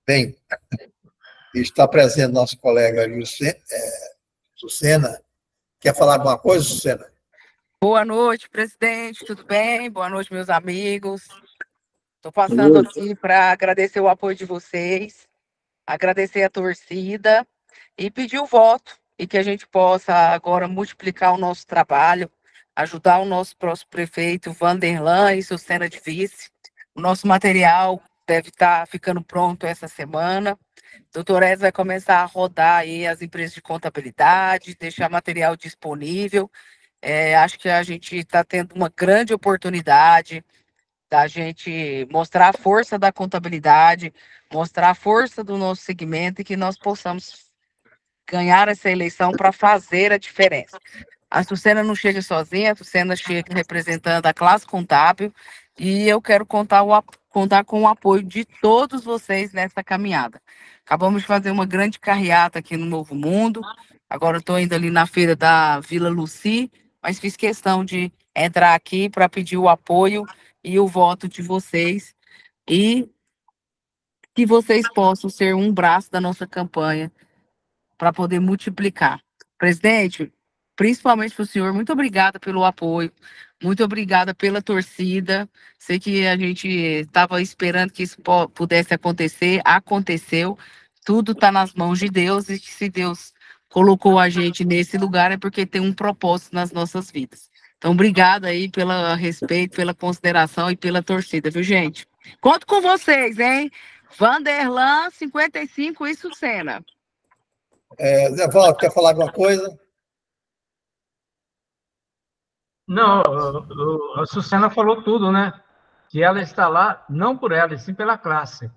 Bem, está presente nosso colega Sucena. Quer falar alguma coisa, Sucena? Boa noite, presidente, tudo bem? Boa noite, meus amigos. Estou passando aqui para agradecer o apoio de vocês, agradecer a torcida e pedir o voto e que a gente possa agora multiplicar o nosso trabalho, ajudar o nosso próximo prefeito, Vanderlan, e Sucena de vice. O nosso material deve estar ficando pronto essa semana. Doutor Edson vai começar a rodar aí as empresas de contabilidade, deixar material disponível. Acho que a gente está tendo uma grande oportunidade da gente mostrar a força da contabilidade, mostrar a força do nosso segmento e que nós possamos ganhar essa eleição para fazer a diferença. A Sucena não chega sozinha, a Sucena chega representando a classe contábil e eu quero contar com o apoio de todos vocês nessa caminhada. Acabamos de fazer uma grande carreata aqui no Novo Mundo, agora estou indo ali na feira da Vila Luci, mas fiz questão de entrar aqui para pedir o apoio e o voto de vocês e que vocês possam ser um braço da nossa campanha para poder multiplicar. Presidente, principalmente para o senhor, muito obrigada pelo apoio, muito obrigada pela torcida. Sei que a gente estava esperando que isso pudesse acontecer, aconteceu. Tudo está nas mãos de Deus e que se Deus colocou a gente nesse lugar é porque tem um propósito nas nossas vidas. Então, obrigada aí pelo respeito, pela consideração e pela torcida, viu, gente? Conto com vocês, hein? Vanderlan, 55 e Sucena. Zé Valdo, quer falar alguma coisa? Não, a Sucena falou tudo, né? Que ela está lá não por ela, e sim pela classe.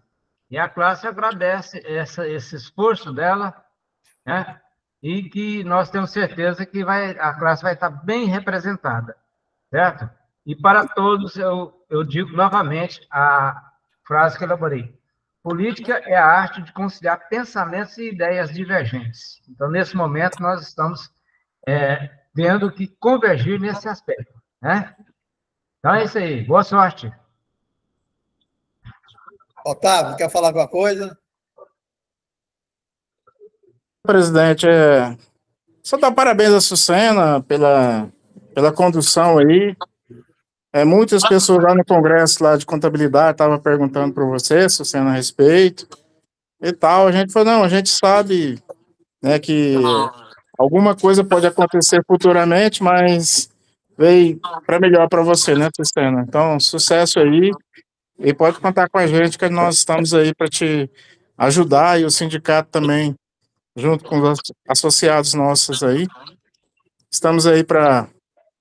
E a classe agradece esse esforço dela, né? E que nós temos certeza que a classe vai estar bem representada, certo? E para todos, eu digo novamente a frase que eu elaborei. Política é a arte de conciliar pensamentos e ideias divergentes. Então, nesse momento, nós estamos tendo que convergir nesse aspecto, né? Então, é isso aí. Boa sorte. Otávio, quer falar alguma coisa? Presidente, só dar parabéns à Sucena pela condução aí. Muitas pessoas lá no Congresso lá de Contabilidade estavam perguntando para você, Sucena, a respeito e tal. A gente falou, não, a gente sabe, né, que alguma coisa pode acontecer futuramente, mas veio para melhor para você, né, Sucena? Então, sucesso aí e pode contar com a gente que nós estamos aí para te ajudar e o sindicato também, junto com os associados nossos aí. Estamos aí para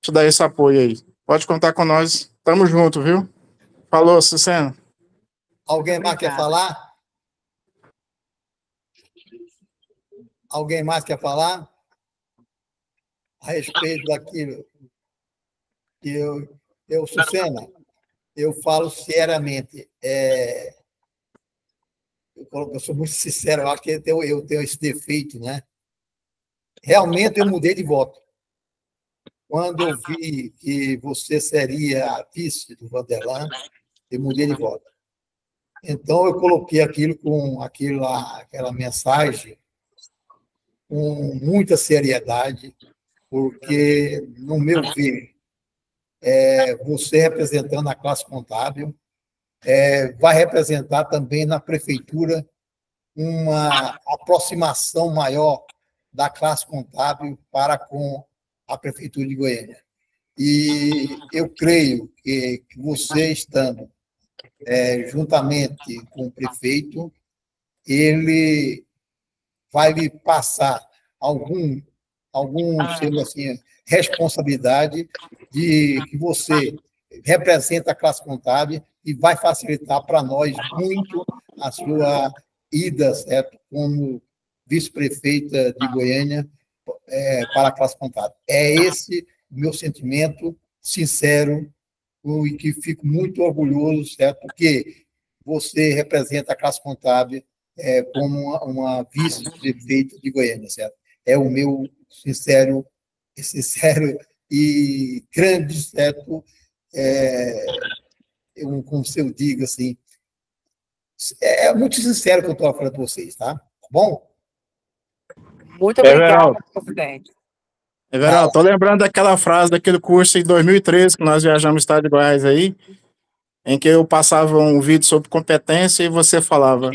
te dar esse apoio aí. Pode contar com nós. Tamo junto, viu? Falou, Sucena. Alguém mais quer falar? Alguém mais quer falar? A respeito daquilo que Sucena, eu falo seriamente. Eu sou muito sincero, eu acho que eu tenho esse defeito, né? Realmente eu mudei de voto. Quando eu vi que você seria a vice do Vanderlan, eu mudei de voto. Então, eu coloquei aquela mensagem com muita seriedade, porque, no meu ver, você representando a classe contábil, vai representar também na prefeitura uma aproximação maior da classe contábil para com a prefeitura de Goiânia. E eu creio que você estando juntamente com o prefeito, ele vai lhe passar algum sendo assim, responsabilidade de que você representa a classe contábil e vai facilitar para nós muito a sua ida, certo, como vice-prefeita de Goiânia para a classe contábil. É esse o meu sentimento sincero e que fico muito orgulhoso, certo, porque você representa a classe contábil como uma vice-prefeita de Goiânia, certo? É o meu sincero e grande, certo, como se eu digo assim, É muito sincero que eu estou falando para vocês, tá bom? Muito obrigado, presidente. Everaldo, estou lembrando daquela frase daquele curso em 2013 que nós viajamos no estado de Goiás aí, em que eu passava um vídeo sobre competência e você falava: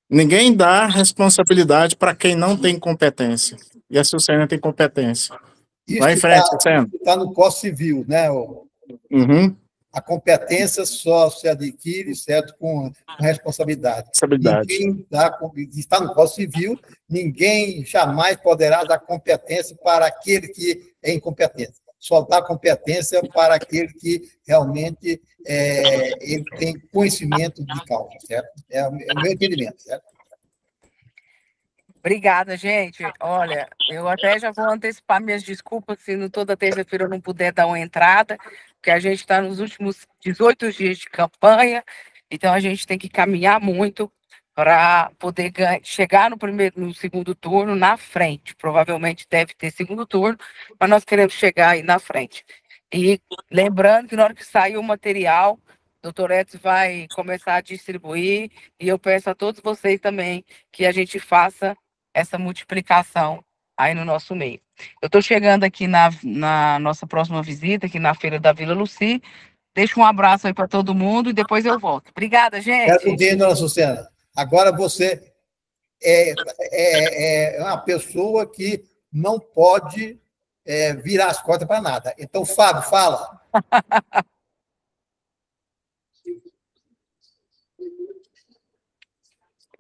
ninguém dá responsabilidade para quem não tem competência. E a Sucena tem competência. Vai em frente, Sucena. Está no Código Civil, né? Uhum. A competência só se adquire, certo, com responsabilidade. Ninguém está no Código Civil, ninguém jamais poderá dar competência para aquele que é incompetente. Só dá competência para aquele que realmente ele tem conhecimento de causa, certo? É o meu entendimento, certo? Obrigada, gente. Olha, eu até já vou antecipar minhas desculpas se no toda terça-feira eu não puder dar uma entrada, porque a gente está nos últimos 18 dias de campanha, então a gente tem que caminhar muito para poder chegar no segundo turno na frente. Provavelmente deve ter segundo turno, mas nós queremos chegar aí na frente. E lembrando que na hora que sair o material, o doutor Edson vai começar a distribuir, e eu peço a todos vocês também que a gente faça essa multiplicação aí no nosso meio. Eu estou chegando aqui na nossa próxima visita, aqui na Feira da Vila Luci. Deixo um abraço aí para todo mundo e depois eu volto. Obrigada, gente. Quero dizer, dona Sucena, agora você é uma pessoa que não pode virar as costas para nada. Então, Fábio, fala.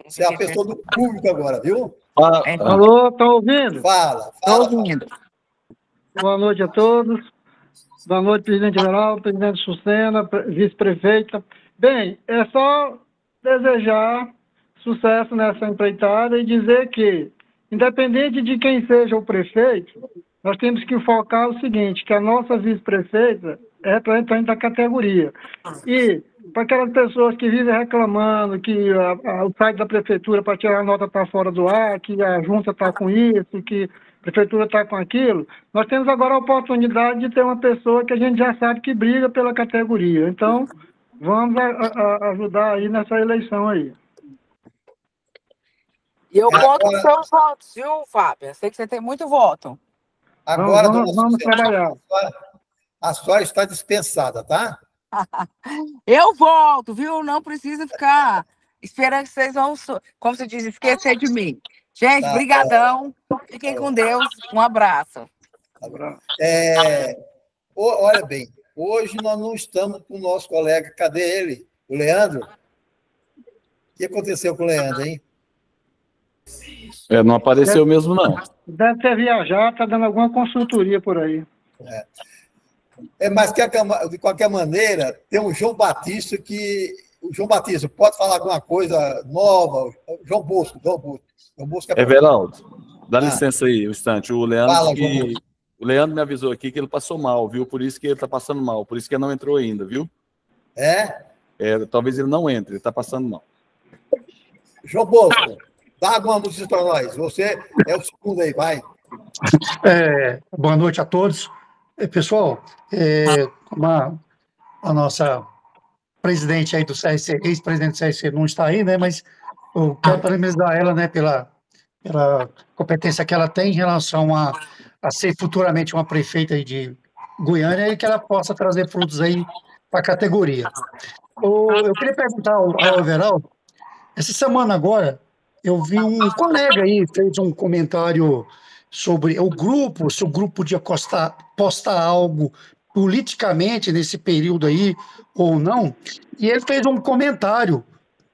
Você é a pessoa do público agora, viu? Alô, estão ouvindo? Fala. Ouvindo. Boa noite a todos. Boa noite, presidente Everaldo, presidente Sucena, vice-prefeita. Bem, é só desejar sucesso nessa empreitada e dizer que, independente de quem seja o prefeito, nós temos que focar o seguinte, que a nossa vice-prefeita é representante da categoria. E para aquelas pessoas que vivem reclamando que o site da prefeitura para tirar a nota está fora do ar, que a junta está com isso, que a prefeitura está com aquilo, nós temos agora a oportunidade de ter uma pessoa que a gente já sabe que briga pela categoria. Então, vamos ajudar aí nessa eleição aí. E eu conto com seus votos, viu, Fábio? Eu sei que você tem muito voto. Agora, vamos trabalhar. A senhora está dispensada, tá? Eu volto, viu? Não precisa ficar esperando que vocês vão, como você diz, esquecer de mim. Gente, brigadão. Fiquem com Deus. Um abraço. Olha bem, hoje nós não estamos com o nosso colega. Cadê ele? O Leandro? O que aconteceu com o Leandro, hein? Não apareceu mesmo, não. Deve ter viajado, está dando alguma consultoria por aí. Mas, de qualquer maneira, tem o João Batista que... O João Batista, pode falar alguma coisa nova? João Bosco. Everaldo, dá licença aí, um instante. O Leandro, Fala, o Leandro me avisou aqui que ele passou mal, viu? Por isso que ele está passando mal, por isso que ele não entrou ainda, viu? Talvez ele não entre, ele está passando mal. João Bosco, dá alguma notícia para nós. Você é o segundo aí, vai. Boa noite a todos. Pessoal, a nossa presidente aí do CRC, ex-presidente do CRC não está aí, né? Mas eu quero parabenizar ela, né, pela competência que ela tem em relação a ser futuramente uma prefeita aí de Goiânia e que ela possa trazer frutos aí para a categoria. Eu queria perguntar ao Everaldo, essa semana agora, eu vi um colega aí, fez um comentário sobre o grupo, se o grupo podia postar algo politicamente nesse período aí ou não, e ele fez um comentário,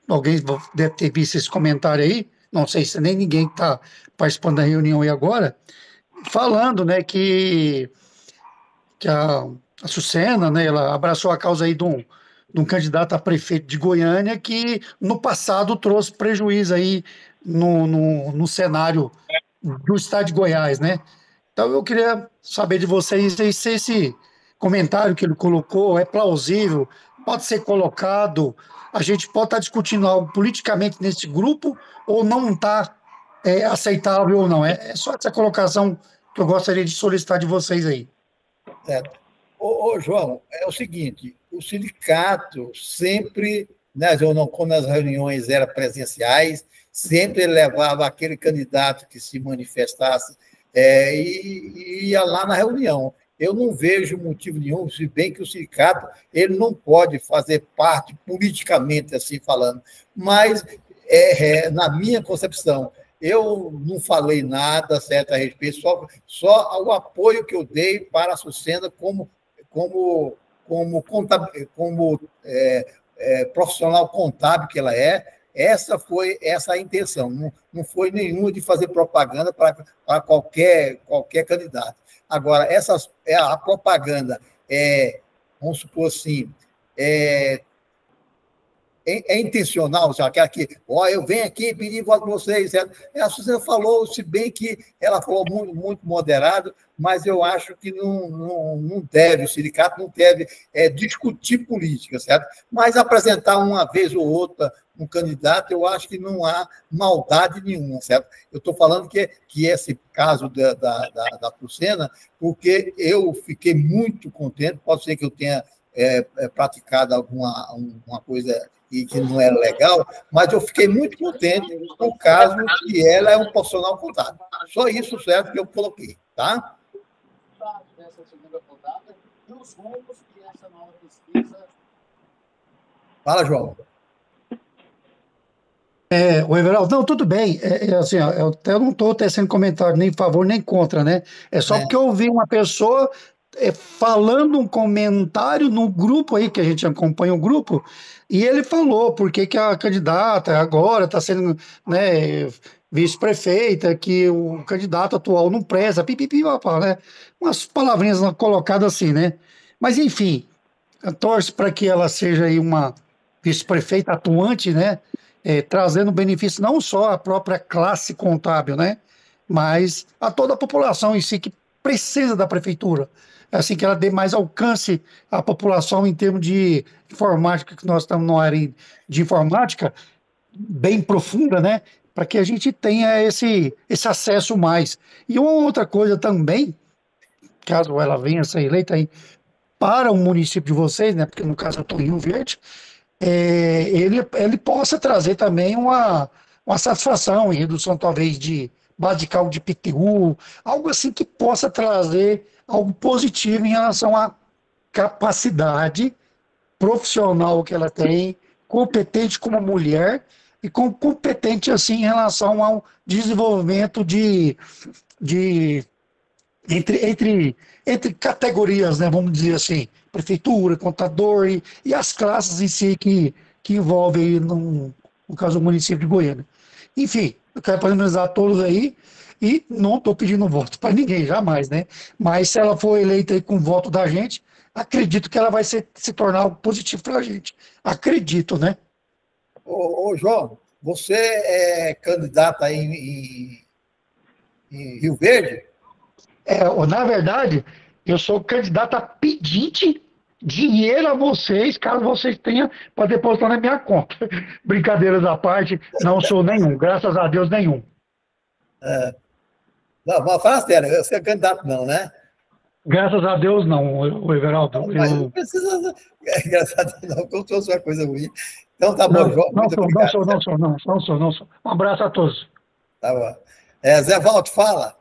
alguém deve ter visto esse comentário aí, não sei se nem ninguém está participando da reunião aí agora, falando, né, que a Sucena, né, ela abraçou a causa aí de um candidato a prefeito de Goiânia que no passado trouxe prejuízo aí no cenário do estado de Goiás, né? Então eu queria saber de vocês se esse comentário que ele colocou é plausível, pode ser colocado, a gente pode estar discutindo algo politicamente nesse grupo ou não está aceitável ou não. É só essa colocação que eu gostaria de solicitar de vocês aí. Ô, João, é o seguinte, o sindicato sempre quando as reuniões eram presenciais, sempre ele levava aquele candidato que se manifestasse e ia lá na reunião. Eu não vejo motivo nenhum, se bem que o sindicato ele não pode fazer parte politicamente, assim falando, mas, na minha concepção, eu não falei nada certo a respeito, só o apoio que eu dei para a Sucena como profissional contábil que ela é. Essa foi a intenção, não foi nenhuma de fazer propaganda para qualquer candidato. Agora, a propaganda vamos supor assim, intencional, já que aqui, eu venho aqui pedir voto para vocês. A Suzana falou, se bem que ela falou muito, muito moderado, mas eu acho que não deve, o sindicato não deve discutir política, certo? Mas apresentar uma vez ou outra um candidato, eu acho que não há maldade nenhuma, certo? Eu estou falando que esse caso da Sucena, porque eu fiquei muito contente, pode ser que eu tenha praticado alguma coisa e que não era legal, mas eu fiquei muito contente por caso que ela é um profissional contábil. Só isso, certo, que eu coloquei, tá? Dessa segunda rodada e os rumos que essa nova pesquisa... Fala, João. O Everaldo, não, tudo bem. Assim, eu não estou tecendo comentário nem a favor nem contra, né? É só porque eu ouvi uma pessoa falando um comentário no grupo aí, que a gente acompanha o grupo, e ele falou por que a candidata agora está sendo, né, vice-prefeita, que o candidato atual não preza, pipipi, papá, né? Umas palavrinhas colocadas assim, né? Mas, enfim, eu torço para que ela seja aí uma vice-prefeita atuante, né? Trazendo benefício não só à própria classe contábil, né? Mas a toda a população em si que precisa da prefeitura. Assim que ela dê mais alcance à população em termos de informática, que nós estamos numa área de informática bem profunda, né? Para que a gente tenha esse acesso mais. E uma outra coisa também, caso ela venha a ser eleita aí para o município de vocês, né? Porque no caso eu estou em Rio Verde, ele possa trazer também uma satisfação em redução talvez de base de cálculo de PTU, algo assim que possa trazer algo positivo em relação à capacidade profissional que ela tem, competente como mulher e competente assim em relação ao desenvolvimento entre categorias, né, vamos dizer assim, prefeitura, contador e as classes em si que envolvem, no caso, o município de Goiânia. Enfim, eu quero parabenizar todos aí e não estou pedindo voto para ninguém, jamais, né? Mas se ela for eleita aí com o voto da gente, acredito que ela vai se tornar algo positivo para a gente. Acredito, né? Ô, João, você é candidato aí em Rio Verde? Na verdade, eu sou candidato a pedinte dinheiro a vocês, caso vocês tenham para depositar na minha conta. Brincadeiras à parte, não sou nenhum, graças a Deus nenhum. Não, mas fala sério, você é candidato não, né? Graças a Deus não, o Everaldo. Mas não precisa, graças a Deus não, como se fosse uma coisa ruim. Então tá bom, João, muito obrigado. Não sou. Um abraço a todos. Tá bom. Zé Valdo, fala.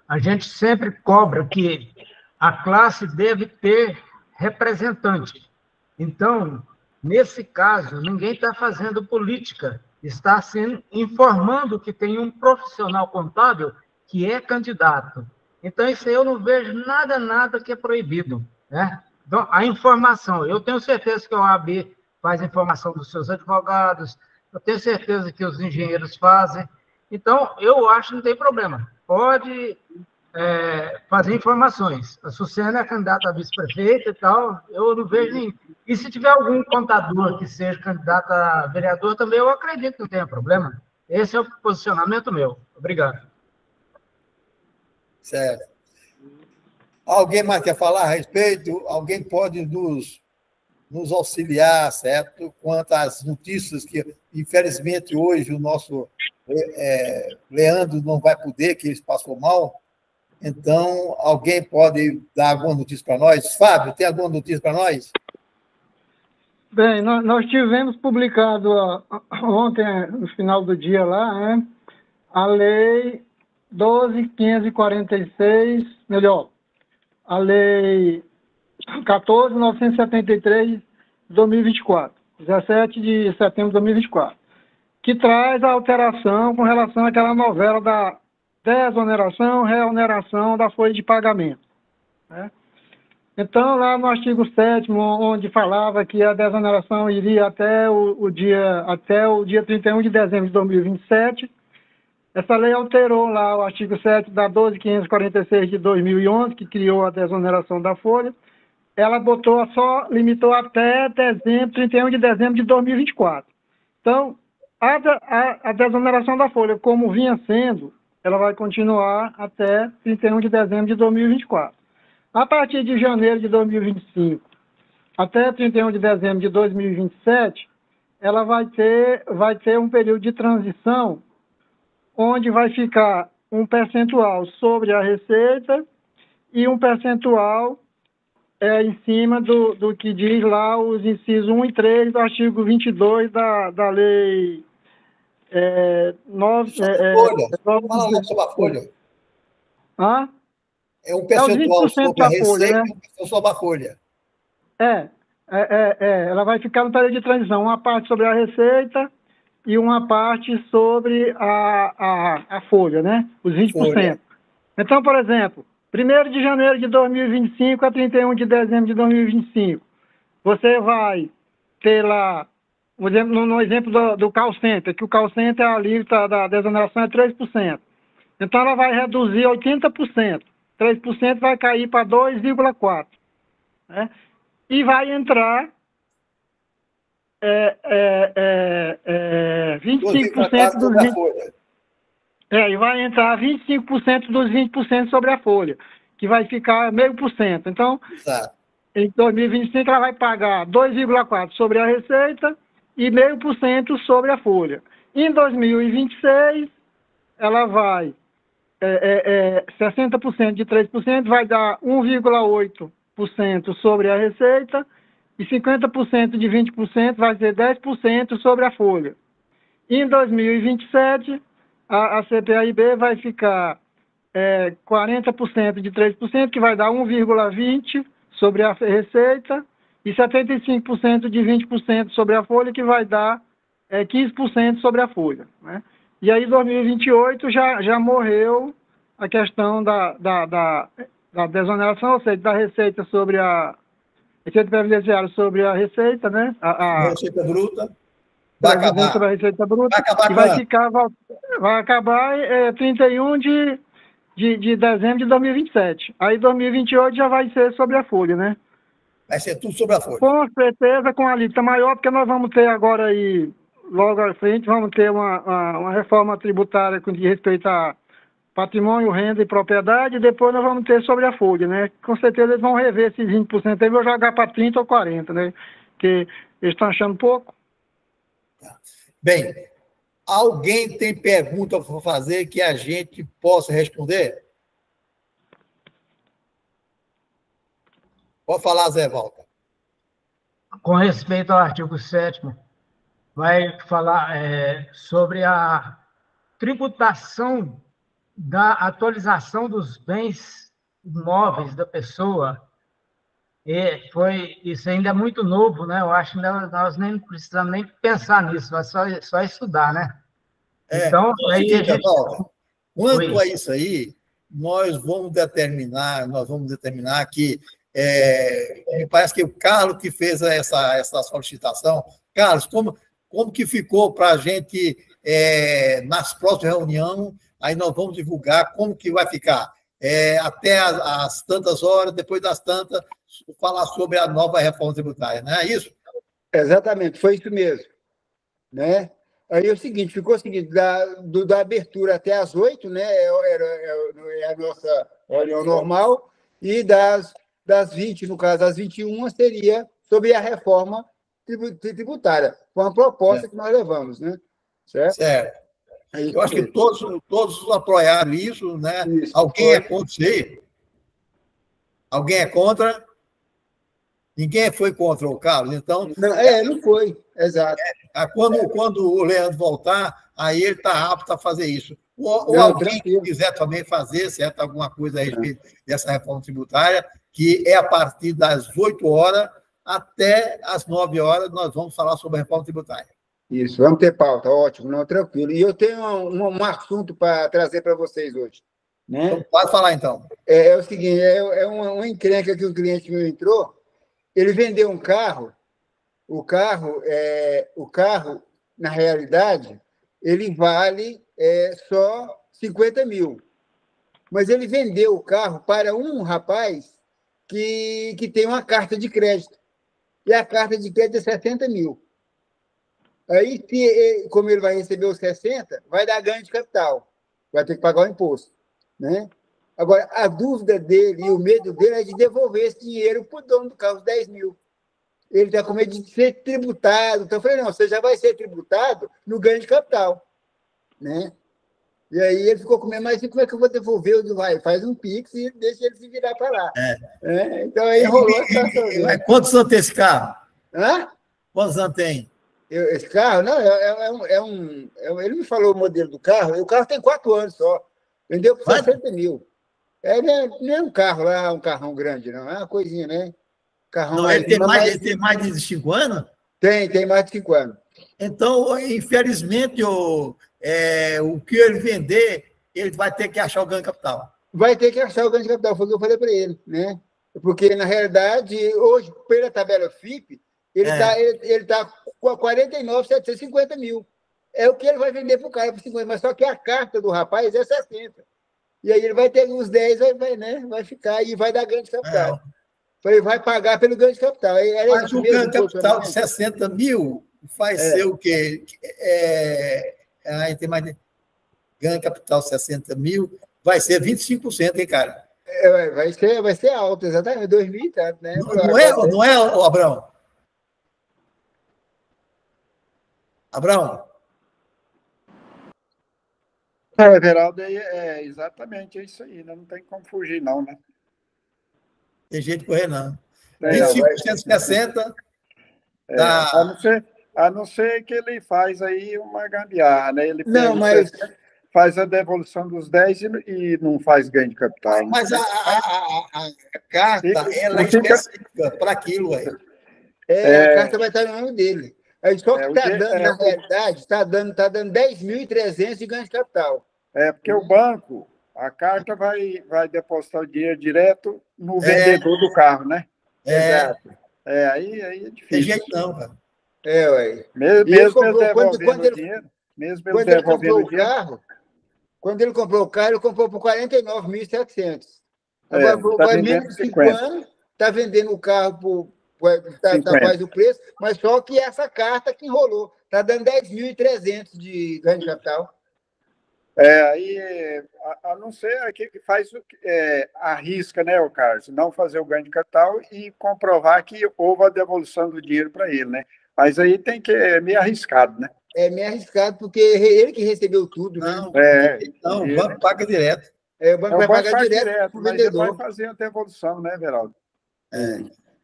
A gente sempre cobra que a classe deve ter representante. Então, nesse caso, ninguém está fazendo política, está se informando que tem um profissional contábil que é candidato. Então, isso aí eu não vejo nada que é proibido, né? Então, a informação, eu tenho certeza que a OAB faz informação dos seus advogados, eu tenho certeza que os engenheiros fazem. Então, eu acho que não tem problema. Pode fazer informações. A Sucena é candidata a vice-prefeita e tal, eu não vejo nem... E se tiver algum contador que seja candidato a vereador também, eu acredito que não tenha problema. Esse é o posicionamento meu. Obrigado. Certo. Alguém mais quer falar a respeito? Alguém pode nos auxiliar, certo? Quanto às notícias que, infelizmente, hoje o nosso Leandro não vai poder, que ele passou mal. Então, alguém pode dar alguma notícia para nós? Fábio, tem alguma notícia para nós? Bem, nós tivemos publicado ontem, no final do dia lá, né, a Lei 12.546, melhor, a Lei 14.973 de 2024, 17 de setembro de 2024, que traz a alteração com relação àquela novela da desoneração, reoneração da folha de pagamento, né? Então, lá no artigo 7º, onde falava que a desoneração iria até o dia 31 de dezembro de 2027, essa lei alterou lá o artigo 7 da 12.546 de 2011, que criou a desoneração da folha. Ela limitou até 31 de dezembro de 2024. Então, a desoneração da folha, como vinha sendo, ela vai continuar até 31 de dezembro de 2024. A partir de janeiro de 2025 até 31 de dezembro de 2027, ela vai ter um período de transição onde vai ficar um percentual sobre a receita e um percentual em cima do que diz lá os incisos 1 e 3 do artigo 22 da lei 9... Fala lá sobre a folha. Hã? É um percentual sobre a receita, folha, né? E um percentual sobre a folha. Ela vai ficar no período de transição, uma parte sobre a receita e uma parte sobre a folha, né? Os 20%. Folha. Então, por exemplo, 1º de janeiro de 2025 a 31 de dezembro de 2025, você vai ter lá, no exemplo do call center, que o call center, a alíquota da desoneração é 3%. Então, ela vai reduzir 80%. 3% vai cair para 2,4%. Né? E vai entrar 25% dos 20%. E vai entrar 25% dos 20% sobre a folha, que vai ficar 0,5%. Então, exato. Em 2025, ela vai pagar 2,4% sobre a receita e 0,5% sobre a folha. Em 2026, ela vai 60% de 3% vai dar 1,8% sobre a receita e 50% de 20% vai ser 10% sobre a folha. Em 2027, a CPAIB vai ficar 40% de 3%, que vai dar 1,20% sobre a receita e 75% de 20% sobre a folha, que vai dar 15% sobre a folha, né? E aí, em 2028, já morreu a questão da desoneração, ou seja, da receita sobre a receita previdenciária sobre a receita, né? A receita bruta. Vai acabar. Sobre a receita bruta. Vai acabar vai acabar 31 de dezembro de 2027. Aí, 2028 já vai ser sobre a folha, né? Vai ser tudo sobre a folha. Com certeza, com a alíquota maior, porque nós vamos ter agora aí, logo à frente, vamos ter uma reforma tributária com respeito a patrimônio, renda e propriedade, e depois nós vamos ter sobre a folha, né? Com certeza eles vão rever esses 20% aí, vão jogar para 30% ou 40%, né? Porque eles estão achando pouco. Bem, alguém tem pergunta para fazer que a gente possa responder? Pode falar, Zé Walter. Com respeito ao artigo 7º, vai falar sobre a tributação da atualização dos bens imóveis da pessoa. Isso ainda é muito novo, né? Eu acho que nós nem precisamos nem pensar nisso, é só estudar, né? Então, aí a gente... Quanto a isso aí, nós vamos determinar que me parece que o Carlos que fez essa solicitação. Carlos, como que ficou para a gente, nas próximas reuniões, aí nós vamos divulgar como que vai ficar. Até as tantas horas, depois das tantas, falar sobre a nova reforma tributária, não é isso? Exatamente, foi isso mesmo. Né? Aí é o seguinte, ficou o seguinte, da abertura até às 8, né, é a nossa reunião normal, e das 20, no caso, das 21, seria sobre a reforma tributária, com a proposta que nós levamos, né? Certo. Aí, eu acho que todos apoiaram isso, né? Isso, alguém é contra isso aí? Alguém é contra? Ninguém foi contra o Carlos, então... Não foi, exato. Quando o Leandro voltar, aí ele está apto a fazer isso. Ou Não, alguém tranquilo. que quiser também fazer, certo, alguma coisa a respeito dessa reforma tributária, que é a partir das 8 horas até as 9 horas, nós vamos falar sobre a reforma tributária. Isso, vamos ter pauta, ótimo, não, tranquilo. E eu tenho um assunto para trazer para vocês hoje. Né? Então, pode falar, então. É o seguinte, é uma encrenca que o cliente meu entrou, ele vendeu um carro, o carro, na realidade, ele vale só 50 mil. Mas ele vendeu o carro para um rapaz que tem uma carta de crédito. E a carta de crédito é 60 mil. Aí, como ele vai receber os 60, vai dar ganho de capital. Vai ter que pagar o imposto. Né? Agora, a dúvida dele e o medo dele é de devolver esse dinheiro para o dono do carro, os 10 mil. Ele está com medo de ser tributado. Então, eu falei, não, você já vai ser tributado no ganho de capital. Né? E aí ele ficou com medo, mas como é que eu vou devolver? Eu digo, vai, faz um Pix e deixa ele se virar para lá. Então, aí rolou a situação dele. Quantos anos tem esse carro? Hã? Quantos anos tem? Esse carro, não, ele me falou o modelo do carro, o carro tem 4 anos só. Vendeu por 60 mil. Não é um carro lá, um carrão grande, não. É uma coisinha, né? Carrão não, ele tem mais de 5 anos? Tem mais de 5 anos. Então, infelizmente, o que ele vender, ele vai ter que achar o ganho de capital. Vai ter que achar o ganho de capital, foi o que eu falei para ele. Né? Porque, na realidade, hoje, pela tabela FIP, ele tá com 49.750 mil. É o que ele vai vender para o cara por 50, mas só que a carta do rapaz é 60. E aí ele vai ter uns 10, vai ficar e vai dar ganho de capital. Ele vai pagar pelo ganho de capital. Mas o ganho de capital de 60 mil vai ser o quê? Tem mais ganho de capital 60 mil, vai ser 25%, hein, cara? Vai ser alto, exatamente, 2.000 e tanto, né? Não é, Abrão? Abrão? Everaldo, exatamente isso aí, né? Não tem como fugir, não, né? Tem jeito de correr, não. 25% de 60%. A não ser que ele faz aí uma gambiarra, né? Ele faz a devolução dos 10 e não faz ganho de capital. Mas a carta, ela é específica para aquilo, aí. A carta vai estar no nome dele. Só que está dando, na realidade, está dando 10.300 de ganho de capital. Porque o banco, a carta vai depositar o dinheiro direto no vendedor do carro, né? Exato. Aí é difícil. Tem jeito não, cara. Mesmo ele devolvendo o dinheiro, quando ele comprou o carro, ele comprou por 49.700. Agora, menos de 5 anos, está vendendo o carro tá mais o preço, mas só que essa carta que enrolou. Está dando 10.300 de ganho de capital. A não ser que faz arrisca, né, o Carlos, não fazer o ganho de capital e comprovar que houve a devolução do dinheiro para ele, né? Mas aí é meio arriscado, né? É meio arriscado, porque ele que recebeu tudo, né? Não, o banco paga direto. O banco vai pagar direto para o vendedor. Vai fazer a devolução, né, Veraldo?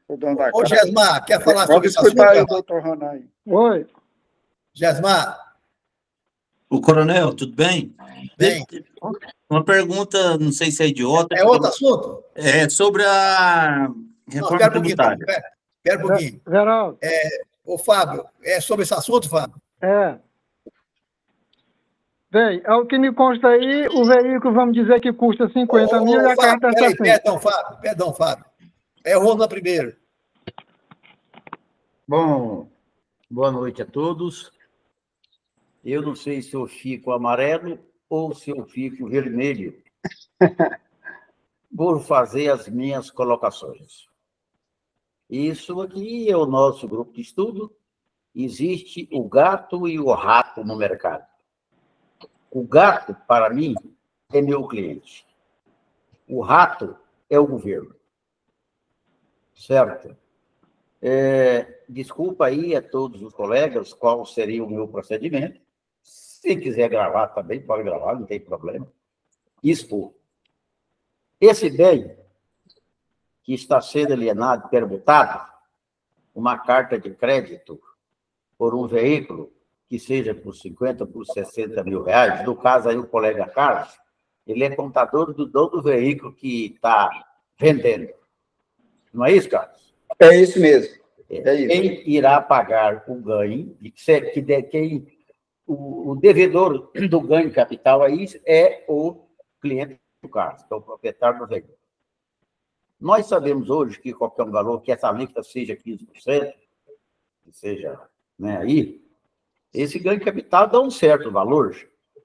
O dono da casa. Ô, Gesmar, quer falar sobre isso? Vamos escutar aí o doutor Ronai. Oi. Gesmar. O coronel, tudo bem? Bem. Uma pergunta, não sei se é idiota. É outro assunto? Sobre a reforma tributária. Espera um pouquinho. Geraldo. Ô, Fábio, é sobre esse assunto, Fábio? Bem, ao que me consta aí, o veículo, vamos dizer que custa 50 mil e a carta é 60. Perdão, Fábio. Errou na primeira. Bom, boa noite a todos. Eu não sei se eu fico amarelo ou se eu fico vermelho por fazer as minhas colocações. Isso aqui é o nosso grupo de estudo. Existe o gato e o rato no mercado. O gato, para mim, é meu cliente. O rato é o governo. Certo? Desculpa aí a todos os colegas qual seria o meu procedimento. Se quiser gravar também, pode gravar, não tem problema. Expor. Esse bem que está sendo alienado, permutado, uma carta de crédito por um veículo, que seja por 50, por 60 mil reais, no caso aí o colega Carlos, ele é contador do dono do veículo que está vendendo. Não é isso, Carlos? É isso mesmo. É isso. Quem irá pagar o ganho, o devedor do ganho de capital aí é o cliente do Carlos, que é o proprietário do veículo. Nós sabemos hoje que qualquer um valor, que essa alíquota seja 15%, que seja, né, aí, esse ganho de capital dá um certo valor,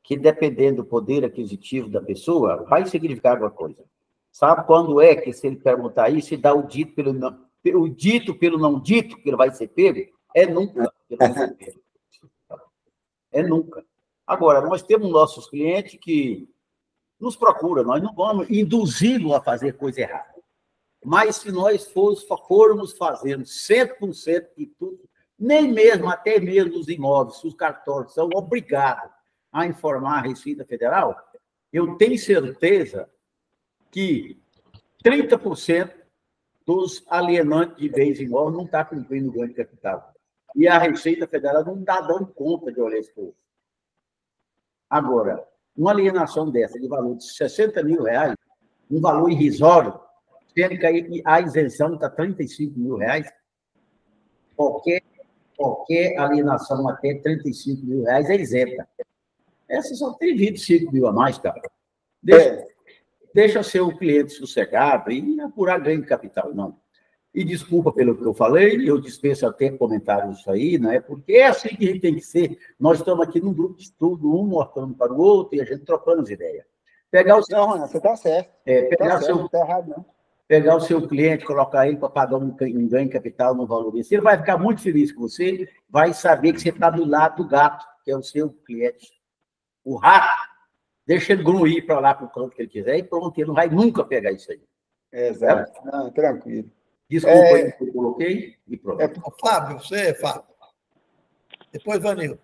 que dependendo do poder aquisitivo da pessoa, vai significar alguma coisa. Sabe quando é que, se ele perguntar isso, se dá o dito pelo não dito, que ele vai ser pego? É nunca que ele vai ser pego. É nunca. Agora, nós temos nossos clientes que nos procuram, nós não vamos induzi-lo a fazer coisa errada. Mas se nós formos fazendo 100% de tudo, nem mesmo, até mesmo os imóveis, os cartórios são obrigados a informar a Receita Federal, eu tenho certeza que 30% dos alienantes de bens imóveis não está cumprindo o ganho de capital. E a Receita Federal não está dando conta de olhar esse povo. Agora, uma alienação dessa de valor de 60 mil reais, um valor irrisório, sendo que a isenção está 35 mil reais, qualquer alienação até 35 mil reais é isenta. Essa só tem 25 mil a mais, cara. Deixa ser o cliente sossegado e apurar ganho de capital, não. E desculpa pelo que eu falei, eu dispenso até comentários disso aí, né? Porque é assim que a gente tem que ser. Nós estamos aqui num grupo de estudo, um mostrando para o outro e a gente trocando as ideias. Pegar o seu... Não, você está certo. Não está errado, não. Pegar o seu cliente, colocar ele para pagar um ganho de capital no valor desse, ele vai ficar muito feliz com você, vai saber que você está do lado do gato, que é o seu cliente. O rato, deixa ele grunhir para lá para o canto que ele quiser e pronto, ele não vai nunca pegar isso aí. Exato. Não, tranquilo. Desculpa aí que eu coloquei e pronto. Fábio, você, Fábio. Depois, Vanil.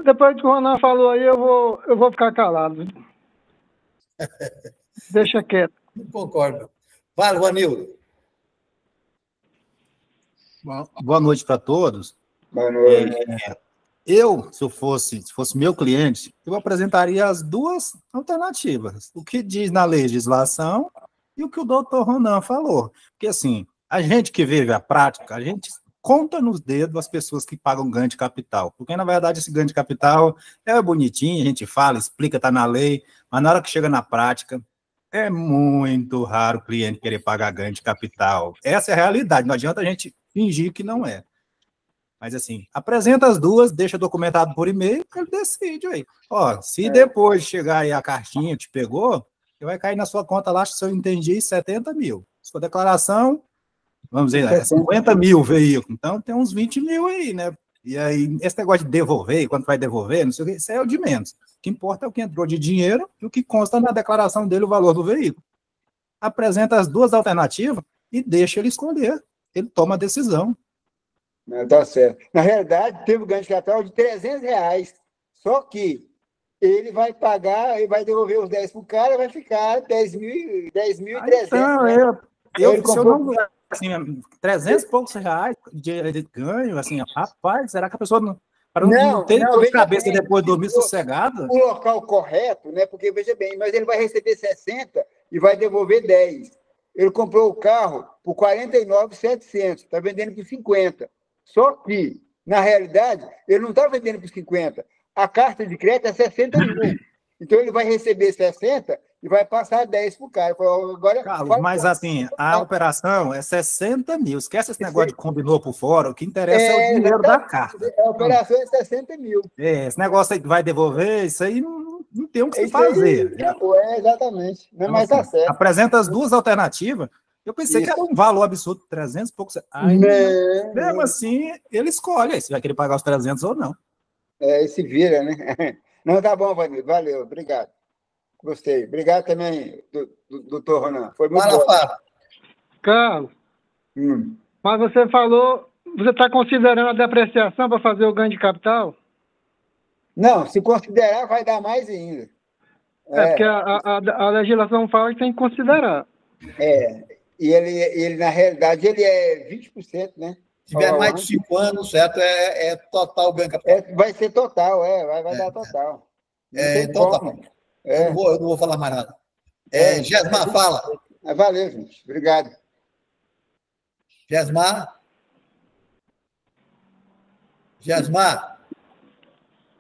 Depois que o Ronan falou aí, eu vou ficar calado. Deixa quieto. Não concordo. Fala, Vanil. Boa noite para todos. Boa noite. Se fosse meu cliente, eu apresentaria as duas alternativas. O que diz na legislação e o que o doutor Ronan falou. Porque, assim, a gente que vive a prática, a gente conta nos dedos as pessoas que pagam ganho de capital. Porque, na verdade, esse ganho de capital é bonitinho, a gente fala, explica, está na lei, mas na hora que chega na prática, é muito raro o cliente querer pagar ganho de capital. Essa é a realidade, não adianta a gente fingir que não é. Mas, assim, apresenta as duas, deixa documentado por e-mail, que ele decide aí. Ó, se depois chegar aí a cartinha, te pegou, vai cair na sua conta lá, se eu entendi, 70 mil. Se for declaração, vamos dizer, 50 mil veículo. Então, tem uns 20 mil aí, né? E aí, esse negócio de devolver, quando vai devolver, não sei o que, isso é o de menos. O que importa é o que entrou de dinheiro e o que consta na declaração dele, o valor do veículo. Apresenta as duas alternativas e deixa ele escolher. Ele toma a decisão. Tá certo. Na realidade, teve um ganho de capital de R$300. Só que ele vai pagar, ele vai devolver os 10 para o cara, vai ficar 10.300. Então, assim, 300 e poucos reais de ganho, assim, rapaz, será que a pessoa não tem dor de cabeça depois de dormir sossegado? O local correto, né? Porque, veja bem, mas ele vai receber 60 e vai devolver 10. Ele comprou o carro por 49.700, está vendendo por 50. Só que, na realidade, ele não está vendendo por 50. A carta de crédito é 60 mil. Então, ele vai receber 60 e vai passar 10 para o cara. Agora, Carlos, mas assim, a operação é 60 mil. Esquece esse negócio de combinou por fora. O que interessa é o dinheiro da carta. A operação é 60 mil. Esse negócio aí que vai devolver, isso aí não tem o que se fazer. Exatamente. Não, então, mas assim, tá certo. Apresenta as duas alternativas. Eu pensei que era um valor absurdo, 300 e poucos. Mesmo assim, ele escolhe se vai querer pagar os 300 ou não. Se vira, né? Não, tá bom, Vanil. Valeu, obrigado. Gostei. Obrigado também, doutor Ronan. Foi muito bom. Carlos, mas você falou, você está considerando a depreciação para fazer o ganho de capital? Não, se considerar, vai dar mais ainda. Porque a legislação fala que tem que considerar. E ele, na realidade, ele é 20%, né? Se tiver mais de 5 anos, certo? É total ganho capital. Vai ser total, vai dar total. Então tá bom. Eu não vou falar mais nada. Gesmar, fala. Valeu, gente. Obrigado. Gesmar?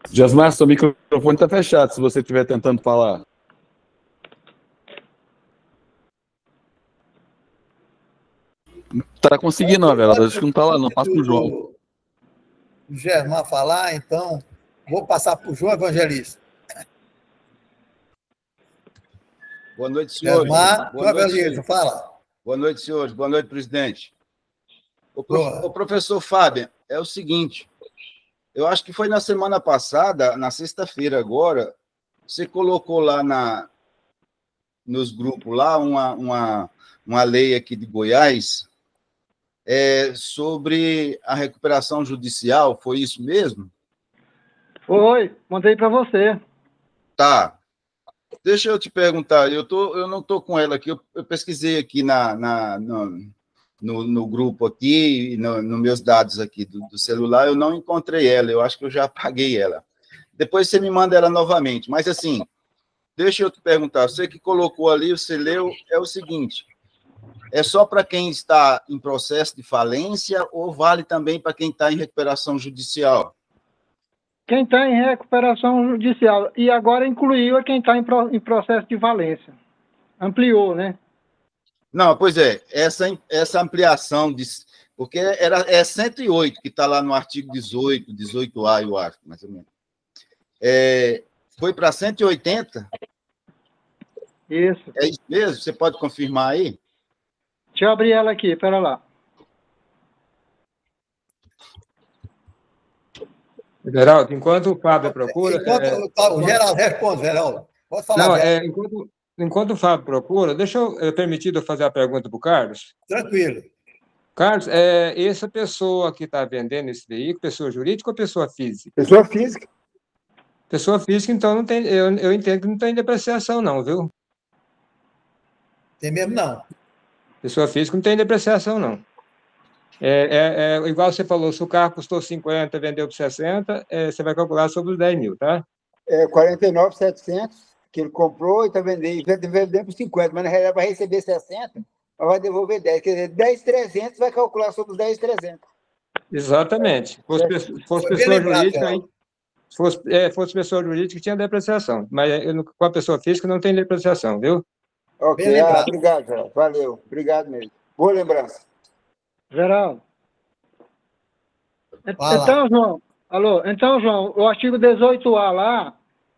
Gesmar, seu microfone está fechado, se você estiver tentando falar. Não está conseguindo, não, velho. Acho que não está lá, não. Passa para o João. O Gesmar falar, então, vou passar para o João Evangelista. Boa noite, senhores. Gesmar, João Evangelista, fala. Boa noite, senhores. Boa noite, presidente. O professor Fábio, é o seguinte, eu acho que foi na semana passada, na sexta-feira agora, você colocou lá nos grupos lá uma lei aqui de Goiás sobre a recuperação judicial, foi isso mesmo? Foi, mandei para você. Tá. Deixa eu te perguntar, eu não estou com ela aqui, eu pesquisei aqui no grupo aqui, nos meus dados aqui do celular, eu não encontrei ela, eu acho que eu já apaguei ela. Depois você me manda ela novamente, mas assim, deixa eu te perguntar, você que colocou ali, você leu, é o seguinte, é só para quem está em processo de falência ou vale também para quem está em recuperação judicial? Quem está em recuperação judicial, e agora incluiu quem está em processo de falência. Ampliou, né? Não, pois é, essa ampliação, porque é 108 que está lá no artigo 18A, eu acho, mais ou menos. Foi para 180? Isso. É isso mesmo? Você pode confirmar aí? Deixa eu abrir ela aqui, pera lá. Geraldo, enquanto o Fábio procura... O Geraldo, responde, Geraldo. Pode falar, não, enquanto o Fábio procura, deixa eu permitido fazer a pergunta para o Carlos? Tranquilo. Carlos, essa pessoa que está vendendo esse veículo, pessoa jurídica ou pessoa física? Pessoa física. Pessoa física, então, não tem, eu entendo que não tem depreciação, não, viu? Tem mesmo, não. Pessoa física não tem depreciação, não. Igual você falou, se o carro custou 50, vendeu por 60, você vai calcular sobre os 10 mil, tá? 49.700 que ele comprou e está vendendo por 50, mas na realidade vai receber 60, mas vai devolver 10. Quer dizer, 10.300 vai calcular sobre os 10.300. Exatamente. Se fosse pessoa jurídica, aí, fosse pessoa jurídica, tinha depreciação, mas com a pessoa física não tem depreciação, viu? Ok, obrigado, Geraldo. Valeu, obrigado mesmo. Boa lembrança. Geraldo. Então, João, o artigo 18A lá,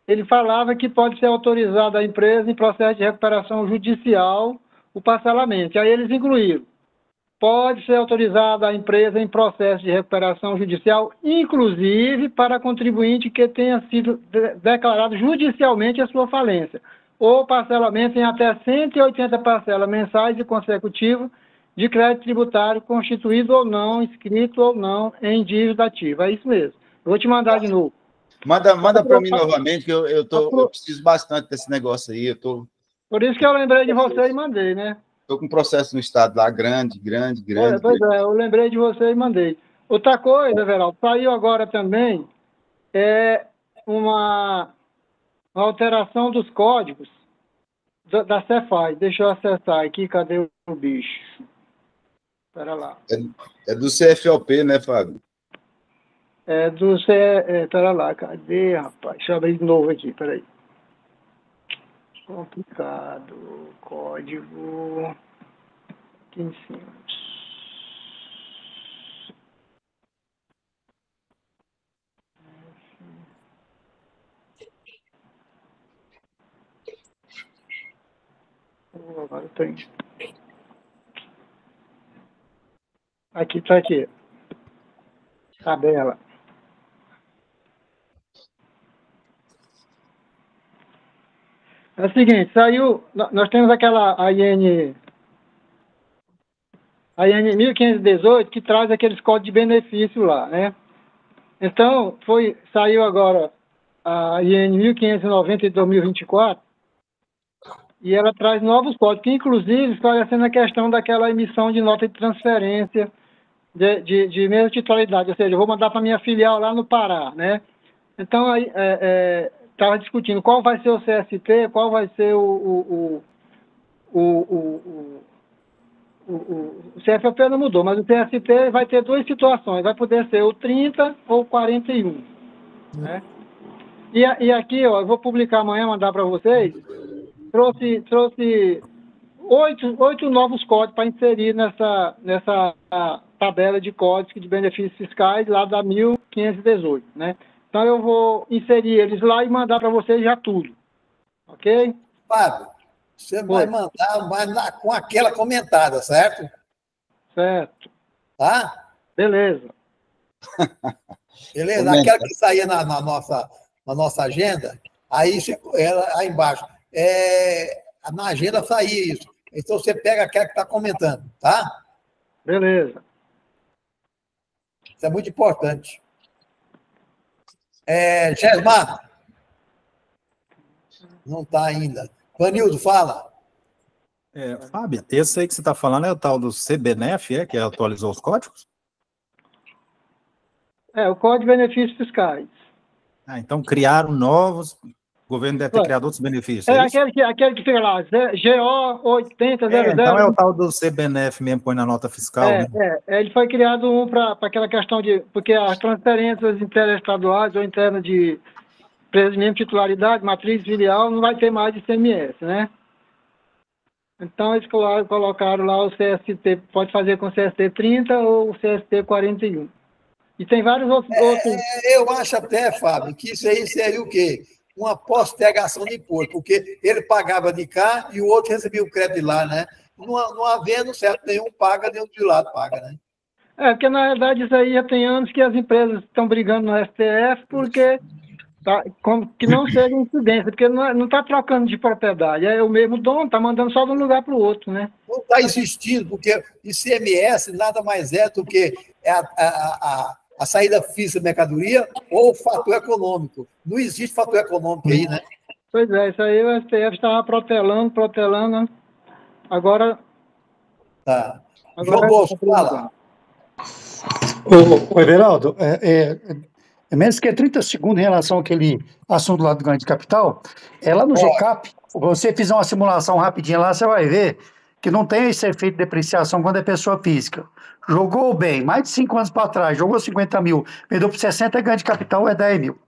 ele falava que pode ser autorizado a empresa em processo de recuperação judicial o parcelamento. Aí eles incluíram. Pode ser autorizada a empresa em processo de recuperação judicial, inclusive para contribuinte que tenha sido declarado judicialmente a sua falência, ou parcelamento em até 180 parcelas mensais e consecutivas de crédito tributário constituído ou não, inscrito ou não em dívida ativa. É isso mesmo. Eu vou te mandar de novo. Manda para mim novamente, que eu preciso bastante desse negócio aí. Por isso que eu lembrei de você e mandei, né? Estou com um processo no estado lá grande. Pois é, eu lembrei de você e mandei. Outra coisa, Veraldo, saiu agora também uma alteração dos códigos da Cefaz. Deixa eu acessar aqui, cadê o bicho? Espera lá. É do CFLP, né, Fábio? Espera lá, cadê, rapaz? Deixa eu abrir de novo aqui, peraí. Complicado. Código. Aqui em cima. Agora tem. Aqui, tá aqui. Tabela. É o seguinte, saiu, nós temos aquela AN 1518 que traz aqueles códigos de benefício lá, né? Então, saiu agora a IN 1590 de 2024, e ela traz novos códigos, que inclusive esclarecendo a questão daquela emissão de nota de transferência de mesma titularidade, ou seja, eu vou mandar para minha filial lá no Pará, né? Então, aí, estava discutindo qual vai ser o CST, qual vai ser o CFP não mudou, mas o CST vai ter duas situações, vai poder ser o 30 ou o 41, né? E aqui, ó, eu vou publicar amanhã, mandar para vocês, trouxe 8 novos códigos para inserir nessa tabela de códigos de benefícios fiscais lá da 1518, né? Então eu vou inserir eles lá e mandar para vocês já tudo, ok? Fábio, você vai mandar com aquela comentada, certo? Certo. Tá? Beleza. Beleza? Aquela que saía na nossa agenda, aí embaixo. Na agenda saía isso. Então você pega aquela que está comentando, tá? Beleza. Isso é muito importante. Gesmar? Não está ainda. Vanildo, fala. Fábio, esse aí que você está falando é o tal do CBNF, que atualizou os códigos? O Código de Benefícios Fiscais. Então criaram novos, o governo deve ter criado outros benefícios. Aquele que fica lá, GO 8000. Então é o tal do CBNF mesmo, põe na nota fiscal. Ele foi criado para aquela questão de... Porque as transferências interestaduais ou internas de empresas de mesma titularidade, matriz filial, não vai ter mais de ICMS, né? Então eles colocaram lá o CST, pode fazer com o CST 30 ou o CST 41. E tem vários outros... Eu acho até, Fábio, que isso aí seria o quê? Uma postergação de imposto, porque ele pagava de cá e o outro recebia o crédito de lá, né? Não havendo certo nenhum paga, nenhum de lá paga, né? Porque na verdade isso aí já tem anos que as empresas estão brigando no STF porque que não seja incidência, porque não está trocando de propriedade, é o mesmo dono, está mandando só de um lugar para o outro, né? Não está existindo, porque ICMS nada mais é do que a saída física da mercadoria ou o fator econômico. Não existe fator econômico aí, né? Pois é, isso aí o STF estava protelando, agora... Tá. João Bosco, fala. Ô, Everaldo, menos que 30 segundos em relação àquele assunto lá do ganho de capital, lá no GCAP, você fizer uma simulação rapidinha lá, você vai ver que não tem esse efeito de depreciação quando é pessoa física. Jogou bem, mais de 5 anos para trás, jogou 50 mil, vendeu por 60, ganho de capital é 10 mil.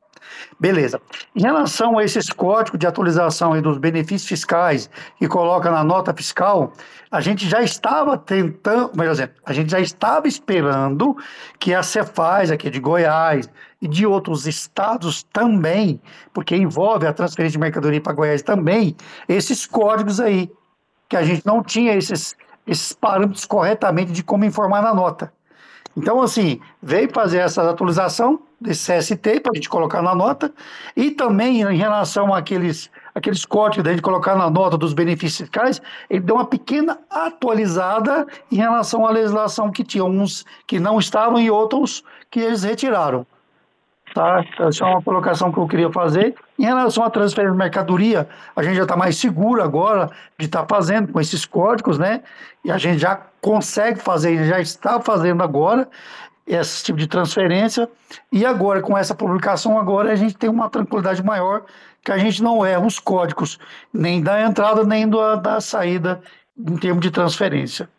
Beleza. Em relação a esses códigos de atualização aí dos benefícios fiscais que coloca na nota fiscal, a gente já estava tentando, melhor dizendo, a gente já estava esperando que a Cefaz aqui de Goiás e de outros estados também, porque envolve a transferência de mercadoria para Goiás também, esses códigos aí, que a gente não tinha esses parâmetros corretamente de como informar na nota. Então, assim, veio fazer essa atualização desse CST para a gente colocar na nota, e também em relação àqueles códigos da gente colocar na nota dos benefícios fiscais, ele deu uma pequena atualizada em relação à legislação que tinha uns que não estavam e outros que eles retiraram. Tá? Então, essa é uma colocação que eu queria fazer. Em relação à transferência de mercadoria, a gente já está mais seguro agora de estar fazendo com esses códigos, né? E a gente já consegue fazer, já está fazendo agora esse tipo de transferência. E agora, com essa publicação, agora a gente tem uma tranquilidade maior, que a gente não erra os códigos, nem da entrada, nem da saída, em termos de transferência.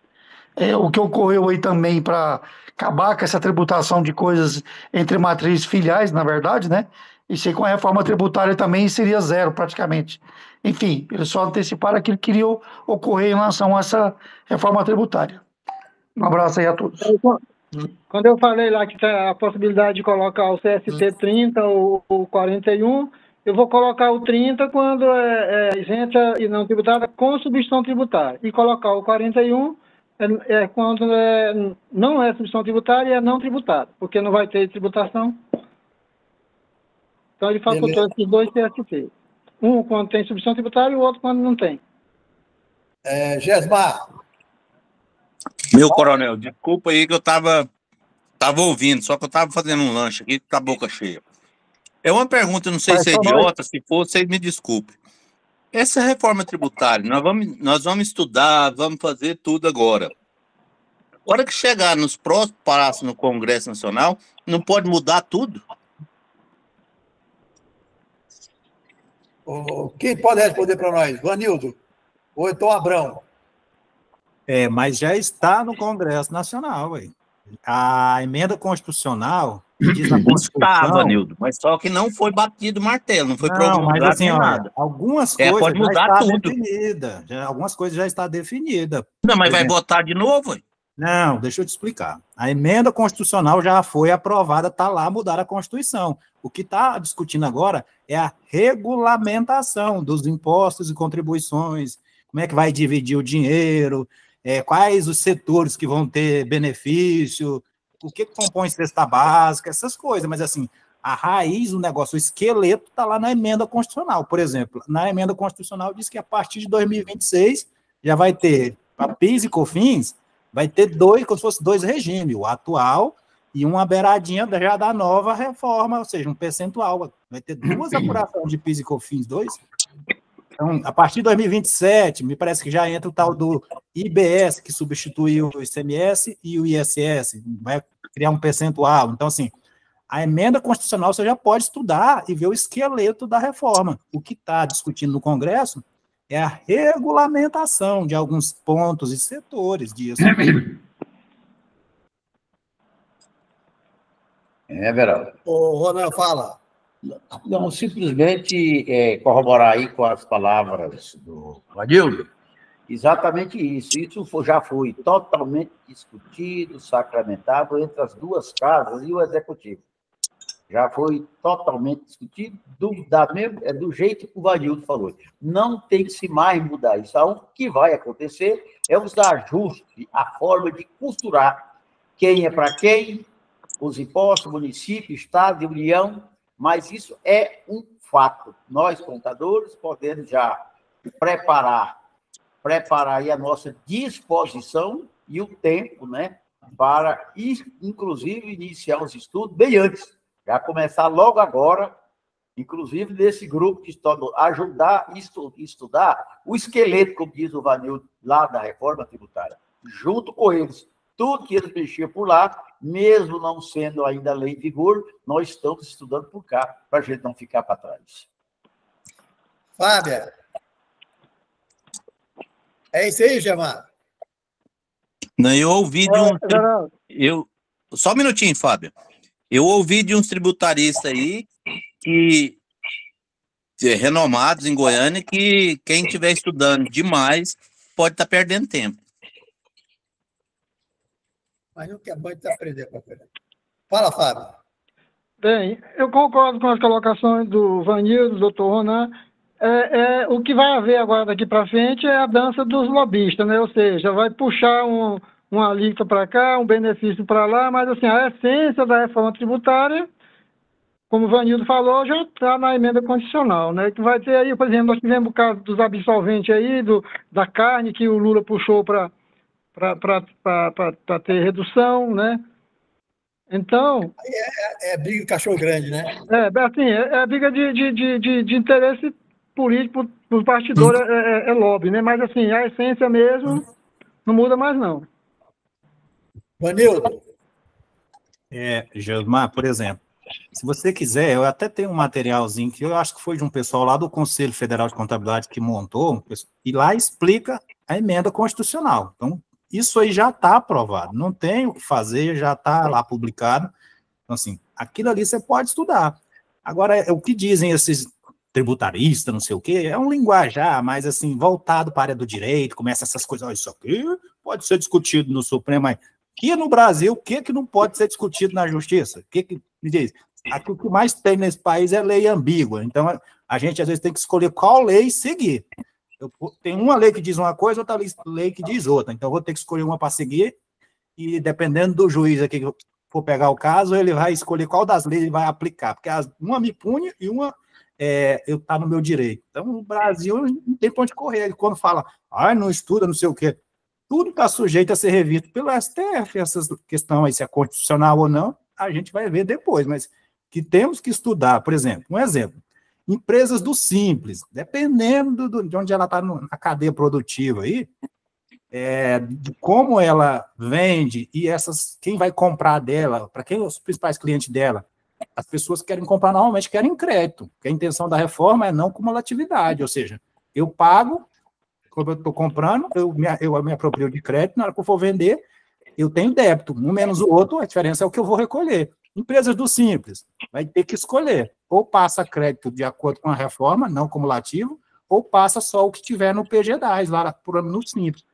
O que ocorreu aí também para acabar com essa tributação de coisas entre matrizes filiais, na verdade, né? E sei com a reforma tributária também seria zero, praticamente. Enfim, eles só anteciparam aquilo que iria ocorrer em relação a essa reforma tributária. Um abraço aí a todos. Quando eu falei lá que tem a possibilidade de colocar o CST 30 ou 41, eu vou colocar o 30 quando é isenta e não tributada com substituição tributária. E colocar o 41 quando não é substituição tributária e é não tributada, porque não vai ter tributação. Então ele facultou esses dois CST. Um quando tem substituição tributária e o outro quando não tem. Gesmar. Meu coronel, desculpa aí que eu estava ouvindo, só que eu estava fazendo um lanche aqui com a boca cheia. É uma pergunta, não sei se é idiota, se for, vocês me desculpem. essa reforma tributária, nós vamos estudar, vamos fazer tudo agora. A hora que chegar nos próximos passos no Congresso Nacional, não pode mudar tudo? Quem pode responder para nós? Vanildo? Ou então Abrão? Mas já está no Congresso Nacional, ué. A emenda constitucional diz na Constituição... Estava, Nildo, mas só que não foi batido o martelo, não foi promulgado mas assim, nem nada. Algumas coisas pode mudar já está tudo. definida. Algumas coisas já está definida. Não, mas vai votar de novo, ué? Não, deixa eu te explicar. A emenda constitucional já foi aprovada, está lá, mudar a Constituição. O que está discutindo agora é a regulamentação dos impostos e contribuições, como é que vai dividir o dinheiro, quais os setores que vão ter benefício, o que compõe cesta básica, essas coisas. Mas, assim, a raiz do negócio, o esqueleto, está lá na emenda constitucional. Por exemplo, na emenda constitucional diz que a partir de 2026 já vai ter, para PIS e COFINS, vai ter como se fosse dois regimes, o atual e uma beiradinha já da nova reforma, ou seja, um percentual. Vai ter duas apurações de PIS e COFINS, dois. Então, a partir de 2027, me parece que já entra o tal do IBS, que substitui o ICMS e o ISS, vai criar um percentual. Então, assim, a emenda constitucional você já pode estudar e ver o esqueleto da reforma. O que está discutindo no Congresso é a regulamentação de alguns pontos e setores disso. Verão. Ô, Ronan, fala. Não, simplesmente corroborar aí com as palavras do Vanildo, exatamente isso. Isso já foi totalmente discutido, sacramentado entre as duas casas e o Executivo. Já foi totalmente discutido do jeito que o Vanildo falou. Não tem que se mais mudar isso. O que vai acontecer é os ajustes, a forma de costurar quem é para quem, os impostos, município, Estado e União, mas isso é um fato. Nós, contadores, podemos já preparar aí a nossa disposição e o tempo, né, para, inclusive, iniciar os estudos bem antes. Já começar logo agora, inclusive nesse grupo que está ajudar a estudar o esqueleto, como diz o Vanildo, lá da reforma tributária. Junto com eles, tudo que eles mexiam por lá, mesmo não sendo ainda lei em vigor, nós estamos estudando por cá, para a gente não ficar para trás. Fábio. É isso aí, Gemar? Não, eu ouvi de um... Só um minutinho, Fábio. Eu ouvi de uns tributaristas aí, renomados em Goiânia, que quem estiver estudando demais pode estar perdendo tempo. Mas não quer muito aprender. Fala, Fábio. Bem, eu concordo com as colocações do Vanildo, do doutor Ronan. O que vai haver agora daqui para frente é a dança dos lobistas, né? Ou seja, vai puxar uma alíquota para cá, um benefício para lá, mas assim, a essência da reforma tributária, como o Vanildo falou, já está na emenda constitucional, né? Que vai ter aí, por exemplo, nós tivemos o caso dos absolventes aí, da carne que o Lula puxou para ter redução, né? Então... É briga de cachorro grande, né? Assim, é briga de interesse político dos bastidores, é lobby, né? Mas, assim, a essência mesmo não muda mais, não. Vanildo. Gilmar, por exemplo, se você quiser, eu até tenho um materialzinho que eu acho que foi de um pessoal lá do Conselho Federal de Contabilidade que montou, e lá explica a emenda constitucional. Então, isso aí já está aprovado, não tem o que fazer, já está lá publicado. Então, assim, aquilo ali você pode estudar. Agora, o que dizem esses tributaristas, não sei o quê, é um linguajar mais, assim, voltado para a área do direito, começa essas coisas, isso aqui pode ser discutido no Supremo, mas aqui no Brasil, o que não pode ser discutido na Justiça? O que me diz? Aqui o que mais tem nesse país é lei ambígua, então a gente às vezes tem que escolher qual lei seguir. Tem uma lei que diz uma coisa, outra lei que diz outra, então eu vou ter que escolher uma para seguir, e dependendo do juiz aqui que for pegar o caso, ele vai escolher qual das leis ele vai aplicar, porque uma me pune e uma eu tá no meu direito. Então, o Brasil não tem pra onde correr. Ele, quando fala, não estuda, não sei o quê, tudo está sujeito a ser revisto pelo STF, essas questões aí, se é constitucional ou não, a gente vai ver depois, mas que temos que estudar, por exemplo, um exemplo, Empresas do Simples, dependendo de onde ela está na cadeia produtiva aí, de como ela vende e quem vai comprar dela, para quem os principais clientes dela, as pessoas que querem comprar normalmente querem crédito, porque a intenção da reforma é não cumulatividade, ou seja, eu pago, quando eu estou comprando, eu me aproprio de crédito, na hora que eu for vender, eu tenho débito, um menos o outro, a diferença é o que eu vou recolher. Empresas do Simples, vai ter que escolher, ou passa crédito de acordo com a reforma, não cumulativo, ou passa só o que tiver no PG10, lá no Simples.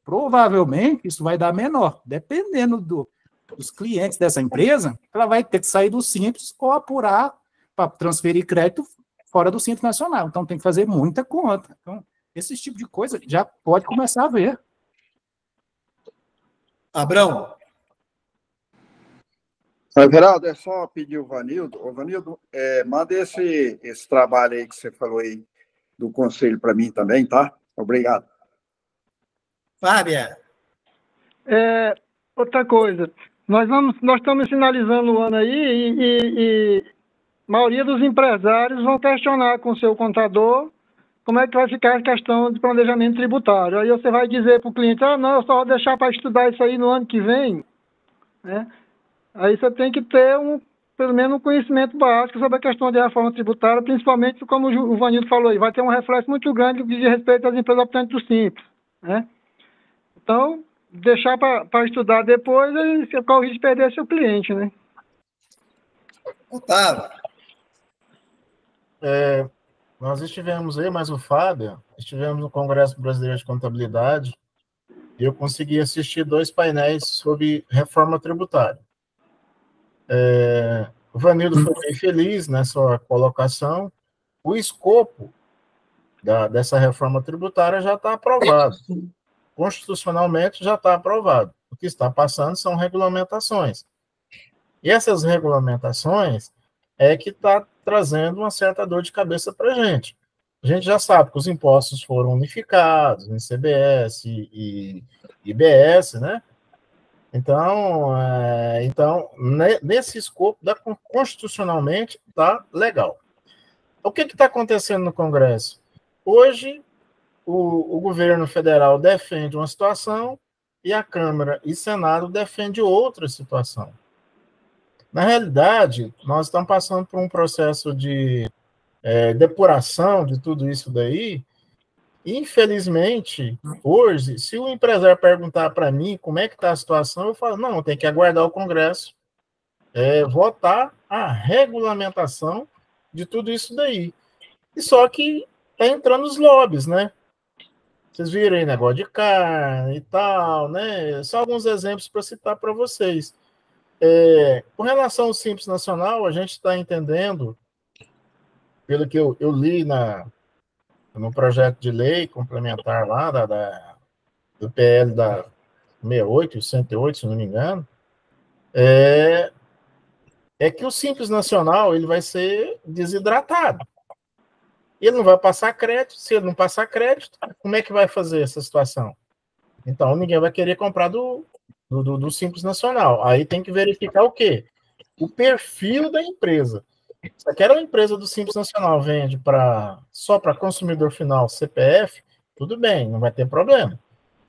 Provavelmente isso vai dar menor, dependendo dos clientes dessa empresa, ela vai ter que sair do Simples ou apurar para transferir crédito fora do Simples Nacional. Então tem que fazer muita conta. Então, esse tipo de coisa já pode começar a ver. Abrão. Everaldo, é só pedir o Vanildo. Ô, Vanildo, manda esse trabalho aí que você falou aí do conselho para mim também, tá? Obrigado. Fábia. Outra coisa, nós estamos finalizando o ano aí e a maioria dos empresários vão questionar com o seu contador como é que vai ficar a questão de planejamento tributário. Aí você vai dizer para o cliente, não, eu só vou deixar para estudar isso aí no ano que vem, né? Aí você tem que ter pelo menos um conhecimento básico sobre a questão de reforma tributária, principalmente como o Vanildo falou aí, vai ter um reflexo muito grande de respeito às empresas optantes do Simples, né? Então, deixar para estudar depois, aí você corre o risco de perder seu cliente, né? Otávio. Nós estivemos aí, mas o Fábio, estivemos no Congresso Brasileiro de Contabilidade e eu consegui assistir 2 painéis sobre reforma tributária. O Vanildo foi bem feliz nessa colocação. O escopo dessa reforma tributária já está aprovado. Constitucionalmente já está aprovado. O que está passando são regulamentações. E essas regulamentações é que está trazendo uma certa dor de cabeça para a gente. A gente já sabe que os impostos foram unificados em CBS e IBS, né? Então, nesse escopo, constitucionalmente, está legal. O que está acontecendo no Congresso? Hoje, o governo federal defende uma situação e a Câmara e Senado defendem outra situação. Na realidade, nós estamos passando por um processo de depuração de tudo isso daí. Infelizmente, hoje, se o empresário perguntar para mim como é que está a situação, eu falo, não, tem que aguardar o Congresso votar a regulamentação de tudo isso daí. E só que está entrando os lobbies, né? Vocês viram aí negócio de carne e tal, né? Só alguns exemplos para citar para vocês. Com relação ao Simples Nacional, a gente está entendendo, pelo que eu li no projeto de lei complementar lá do PL da 68 e 108, se não me engano, é que o Simples Nacional ele vai ser desidratado. Ele não vai passar crédito. Se ele não passar crédito, como é que vai fazer essa situação? Então, ninguém vai querer comprar do Simples Nacional. Aí tem que verificar o quê? O perfil da empresa. Se aquela empresa do Simples Nacional vende só para consumidor final CPF, tudo bem, não vai ter problema,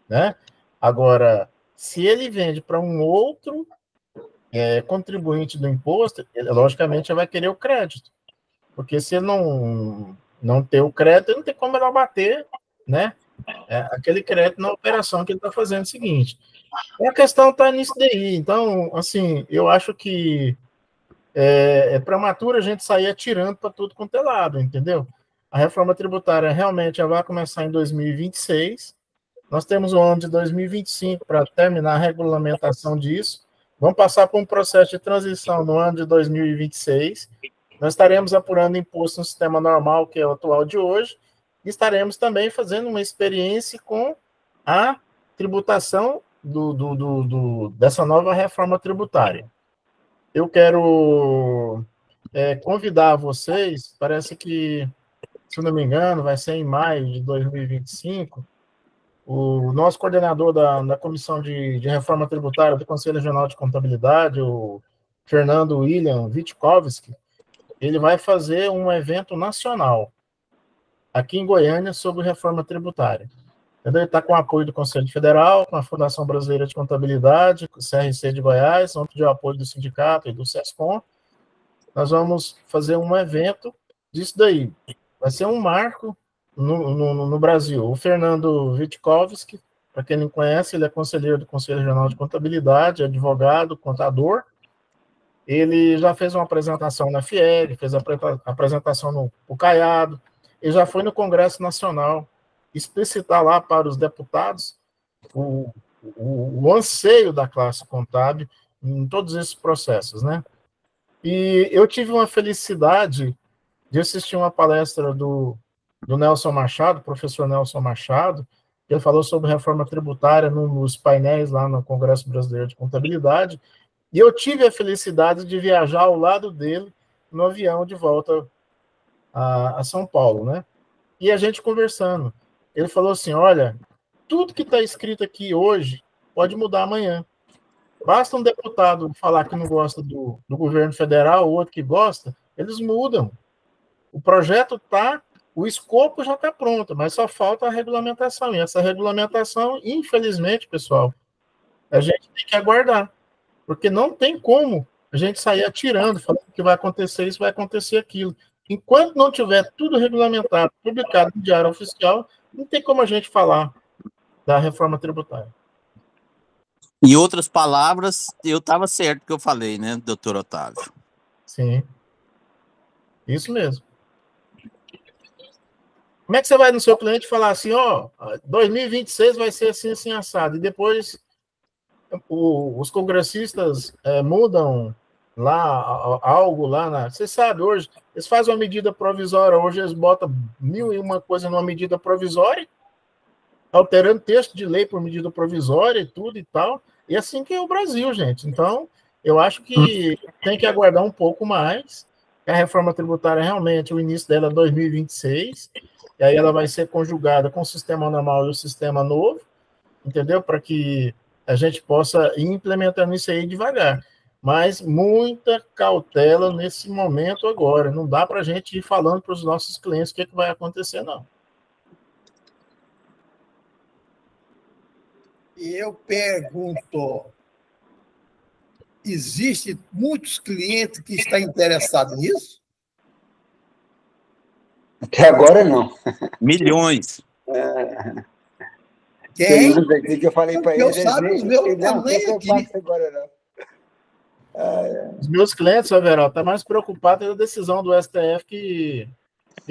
né? Agora, se ele vende para um outro contribuinte do imposto, ele, logicamente, vai querer o crédito. Porque se ele não ter o crédito, ele não tem como ele abater, né? Aquele crédito na operação que ele está fazendo o seguinte. A questão está nisso daí. Então, assim, eu acho que é prematuro a gente sair atirando para tudo quanto é lado, entendeu? A reforma tributária realmente já vai começar em 2026. Nós temos o ano de 2025 para terminar a regulamentação disso. Vamos passar por um processo de transição no ano de 2026. Nós estaremos apurando imposto no sistema normal, que é o atual de hoje, e estaremos também fazendo uma experiência com a tributação dessa nova reforma tributária. Eu quero convidar vocês, parece que, se não me engano, vai ser em maio de 2025, o nosso coordenador da Comissão de Reforma Tributária do Conselho Regional de Contabilidade, o Fernando William Witkowski, ele vai fazer um evento nacional aqui em Goiânia sobre reforma tributária. Entendeu? Ele está com o apoio do Conselho Federal, com a Fundação Brasileira de Contabilidade, com o CRC de Goiás, vamos pedir o apoio do sindicato e do SESCOM. Nós vamos fazer um evento disso daí. Vai ser um marco no Brasil. O Fernando Wittkowski, para quem não conhece, ele é conselheiro do Conselho Regional de Contabilidade, advogado, contador. Ele já fez uma apresentação na FIEL, fez a apresentação no Caiado, ele já foi no Congresso Nacional explicitar lá para os deputados o anseio da classe contábil em todos esses processos, né? E eu tive uma felicidade de assistir uma palestra do Nelson Machado, professor Nelson Machado, que ele falou sobre reforma tributária nos painéis lá no Congresso Brasileiro de Contabilidade, e eu tive a felicidade de viajar ao lado dele no avião de volta a São Paulo, né? E a gente conversando. Ele falou assim, olha, tudo que está escrito aqui hoje pode mudar amanhã. Basta um deputado falar que não gosta do governo federal, ou outro que gosta, eles mudam. O projeto está, o escopo já está pronto, mas só falta a regulamentação. E essa regulamentação, infelizmente, pessoal, a gente tem que aguardar. Porque não tem como a gente sair atirando, falando que vai acontecer isso, vai acontecer aquilo. Enquanto não tiver tudo regulamentado, publicado no Diário Oficial, não tem como a gente falar da reforma tributária. Em outras palavras, eu estava certo que eu falei, né, doutor Otávio? Sim. Isso mesmo. Como é que você vai no seu cliente falar assim, ó, 2026 vai ser assim, assim, assado, e depois os congressistas mudam lá algo lá, você sabe, hoje, eles fazem uma medida provisória, hoje eles botam 1001 coisa numa medida provisória, alterando texto de lei por medida provisória e tudo e tal, e assim que é o Brasil, gente. Então, eu acho que tem que aguardar um pouco mais, a reforma tributária realmente, o início dela é 2026, e aí ela vai ser conjugada com o sistema normal e o sistema novo, entendeu? Para que a gente possa ir implementando isso aí devagar. Mas muita cautela nesse momento agora. Não dá para a gente ir falando para os nossos clientes o que vai acontecer, não. E eu pergunto, existe muitos clientes que estão interessados nisso? Até agora, não. Milhões. Quem? Aqui que eu falei para ele. Eu sabe os meus também aqui. Agora, não. Os meus clientes, Everal, estão mais preocupados com a decisão do STF que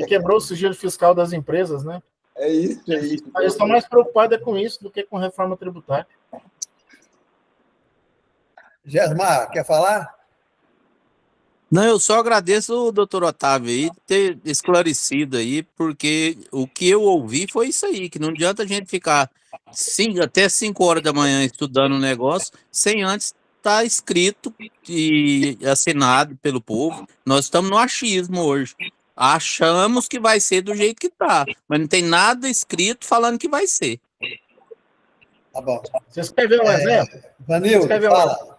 quebrou o sigilo fiscal das empresas, né? É isso. Eles estão mais preocupados com isso do que com reforma tributária. Gesmar, quer falar? Não, eu só agradeço o doutor Otávio aí ter esclarecido aí, porque o que eu ouvi foi isso aí, que não adianta a gente ficar até 5 horas da manhã estudando o negócio, sem antes estar escrito e assinado pelo povo. Nós estamos no achismo hoje. Achamos que vai ser do jeito que está, mas não tem nada escrito falando que vai ser. Tá bom. Vocês querem ver um exemplo? Vanildo, fala.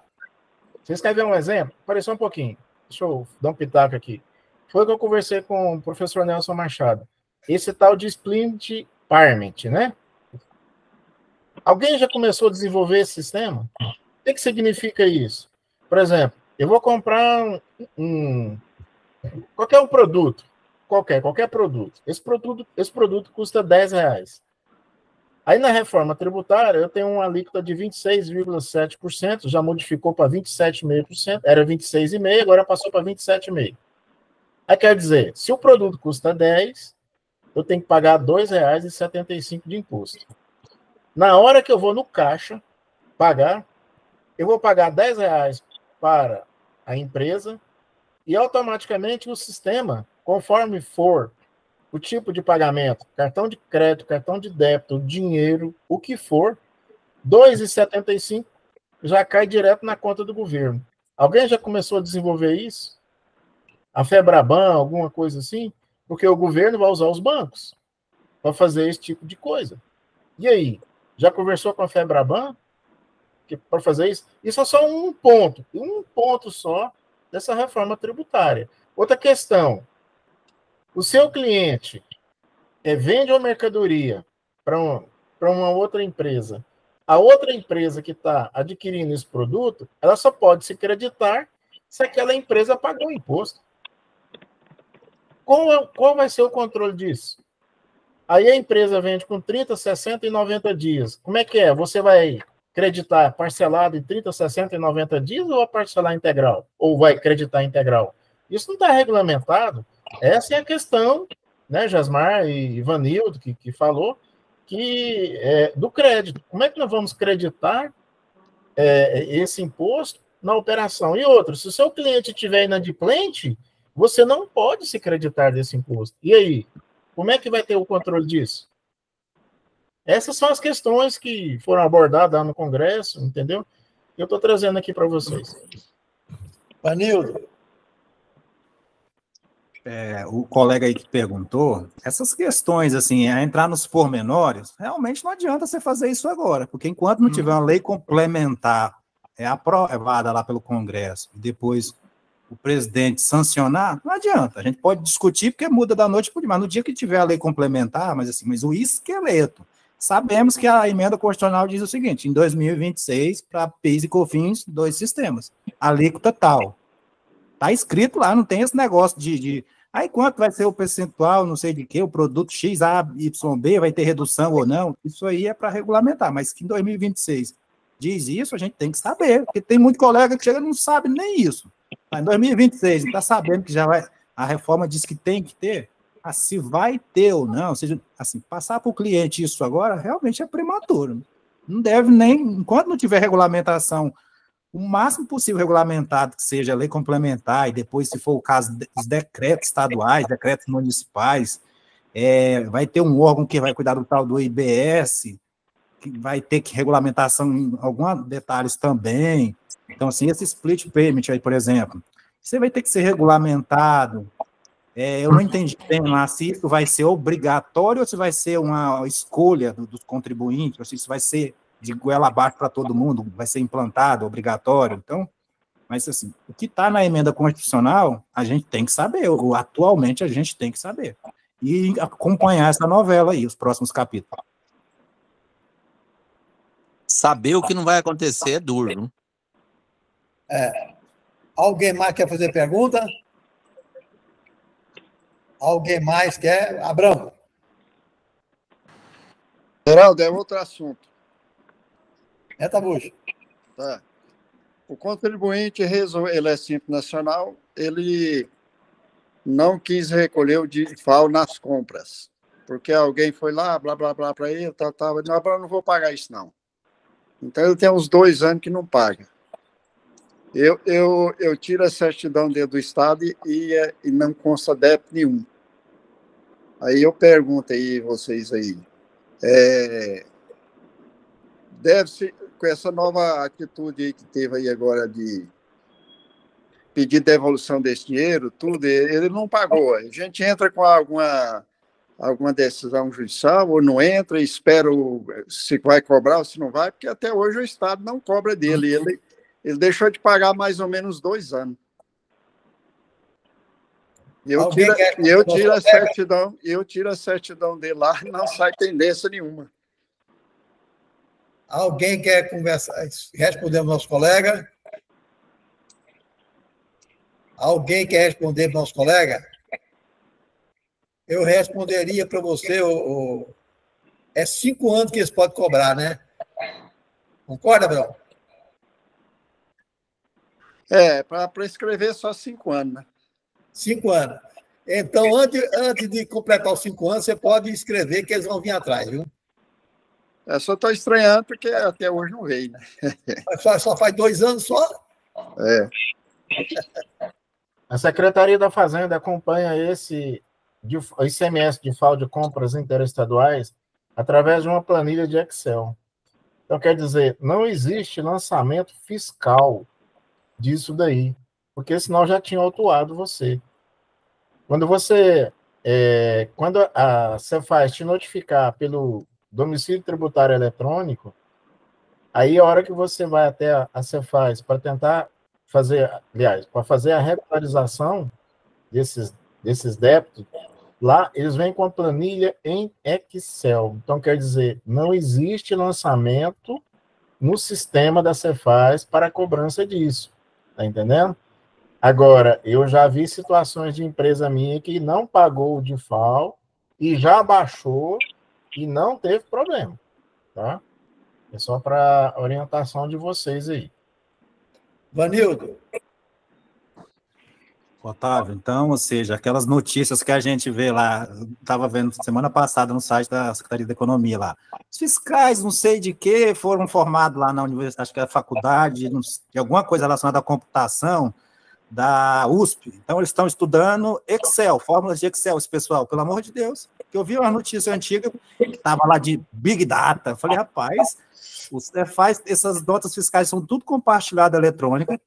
Vocês querem ver um exemplo? Apareceu um pouquinho. Deixa eu dar um pitaco aqui. Foi que eu conversei com o professor Nelson Machado. Esse tal de Splint Parment, né? Alguém já começou a desenvolver esse sistema? O que significa isso? Por exemplo, eu vou comprar qualquer um produto, qualquer produto. Esse produto custa R$10. Aí na reforma tributária eu tenho uma alíquota de 26,7%, já modificou para 27,5%, era 26,5%, agora passou para 27,5%. Aí quer dizer, se o produto custa 10, eu tenho que pagar R$2,75 de imposto. Na hora que eu vou no caixa pagar, eu vou pagar R$10 para a empresa e automaticamente o sistema, conforme for o tipo de pagamento, cartão de crédito, cartão de débito, dinheiro, o que for, R$2,75 já cai direto na conta do governo. Alguém já começou a desenvolver isso? A Febraban, alguma coisa assim? Porque o governo vai usar os bancos para fazer esse tipo de coisa. E aí? Já conversou com a Febraban para fazer isso? Isso é só um ponto só dessa reforma tributária. Outra questão, o seu cliente vende uma mercadoria para uma outra empresa. A outra empresa que está adquirindo esse produto, ela só pode se creditar se aquela empresa pagou o imposto. Qual vai ser o controle disso? Aí a empresa vende com 30, 60 e 90 dias. Como é que é? Você vai creditar parcelado em 30, 60 e 90 dias ou vai parcelar integral? Ou vai creditar integral? Isso não está regulamentado. Essa é a questão, né, Jasmar e Ivanildo, que falou, do crédito. Como é que nós vamos creditar esse imposto na operação? E outra, se o seu cliente estiver inadimplente, você não pode se creditar desse imposto. E aí? Como é que vai ter o controle disso? Essas são as questões que foram abordadas lá no Congresso, entendeu? Eu estou trazendo aqui para vocês. Vanildo. O colega aí que perguntou, essas questões, assim, a entrar nos pormenores, realmente não adianta você fazer isso agora, porque enquanto não tiver uma lei complementar aprovada lá pelo Congresso, e depois o presidente sancionar, não adianta. A gente pode discutir porque muda da noite para o dia, mas no dia que tiver a lei complementar, mas o esqueleto, sabemos que a emenda constitucional diz o seguinte, em 2026, para PIS e COFINS, 2 sistemas, alíquota tal. Está escrito lá, não tem esse negócio aí quanto vai ser o percentual, não sei de quê, o produto X, A, Y, B, vai ter redução ou não, isso aí é para regulamentar, mas que em 2026 diz isso, a gente tem que saber, porque tem muito colega que chega e não sabe nem isso. Em 2026, está sabendo que já vai, a reforma diz que tem que ter, se vai ter ou não, ou seja, assim, passar para o cliente isso agora realmente é prematuro. Não deve nem, enquanto não tiver regulamentação, o máximo possível regulamentado, que seja lei complementar, e depois, se for o caso, os decretos estaduais, decretos municipais, vai ter um órgão que vai cuidar do tal do IBS, que vai ter que regulamentação em alguns detalhes também. Então, assim, esse split payment aí, por exemplo, você vai ter que ser regulamentado. Eu não entendi bem lá se isso vai ser obrigatório ou se vai ser uma escolha dos contribuintes, ou se isso vai ser de goela abaixo para todo mundo, vai ser implantado, obrigatório. Então, mas assim, o que está na emenda constitucional, a gente tem que saber, ou atualmente a gente tem que saber. E acompanhar essa novela aí, os próximos capítulos. Saber o que não vai acontecer é duro, não? Alguém mais quer fazer pergunta? Alguém mais quer? Abrão. Geraldo, é outro assunto. Tabujo. Tá. O contribuinte, ele é simples nacional, ele não quis recolher o DIFAL nas compras, porque alguém foi lá, blá, blá, blá, para ele, não vou pagar isso, não. Então, ele tem uns 2 anos que não paga. Eu tiro a certidão dele do Estado e não consta débito nenhum. Aí eu pergunto aí, vocês aí, deve-se, com essa nova atitude aí que teve aí agora de pedir devolução desse dinheiro, tudo, ele não pagou. A gente entra com alguma decisão judicial ou não entra, espera se vai cobrar ou se não vai, porque até hoje o Estado não cobra dele. Ele deixou de pagar mais ou menos 2 anos. Eu tiro a certidão dele lá, não sai pendência nenhuma. Alguém quer conversar? Responder ao nosso colega? Alguém quer responder para o nosso colega? Eu responderia para você, é 5 anos que eles podem cobrar, né? Concorda, Abrão? Para prescrever só 5 anos, né? 5 anos. Então, antes de completar os 5 anos, você pode escrever que eles vão vir atrás, viu? Só estou estranhando porque até hoje não veio, né? Só faz 2 anos só? A Secretaria da Fazenda acompanha esse ICMS de FAO de compras interestaduais através de uma planilha de Excel. Então, quer dizer, não existe lançamento fiscal disso daí, porque senão já tinha autuado você. Quando a Cefaz te notificar pelo domicílio tributário eletrônico, aí a hora que você vai até a Cefaz para tentar fazer, aliás, para fazer a regularização, desses débitos, lá eles vêm com a planilha em Excel. Então, quer dizer, não existe lançamento no sistema da Cefaz para a cobrança disso. Tá entendendo? Agora, eu já vi situações de empresa minha que não pagou o DIFAL e já baixou e não teve problema, tá? É só para orientação de vocês aí. Vanildo. Otávio, então, ou seja, aquelas notícias que a gente vê lá, estava vendo semana passada no site da Secretaria da Economia lá, os fiscais, não sei de que, foram formados lá na universidade, acho que é a faculdade, de alguma coisa relacionada à computação, da USP. Então, eles estão estudando Excel, fórmulas de Excel, esse pessoal, pelo amor de Deus. Que eu vi uma notícia antiga que estava lá de Big Data. Eu falei, rapaz, você faz essas notas fiscais são tudo compartilhado eletrônica,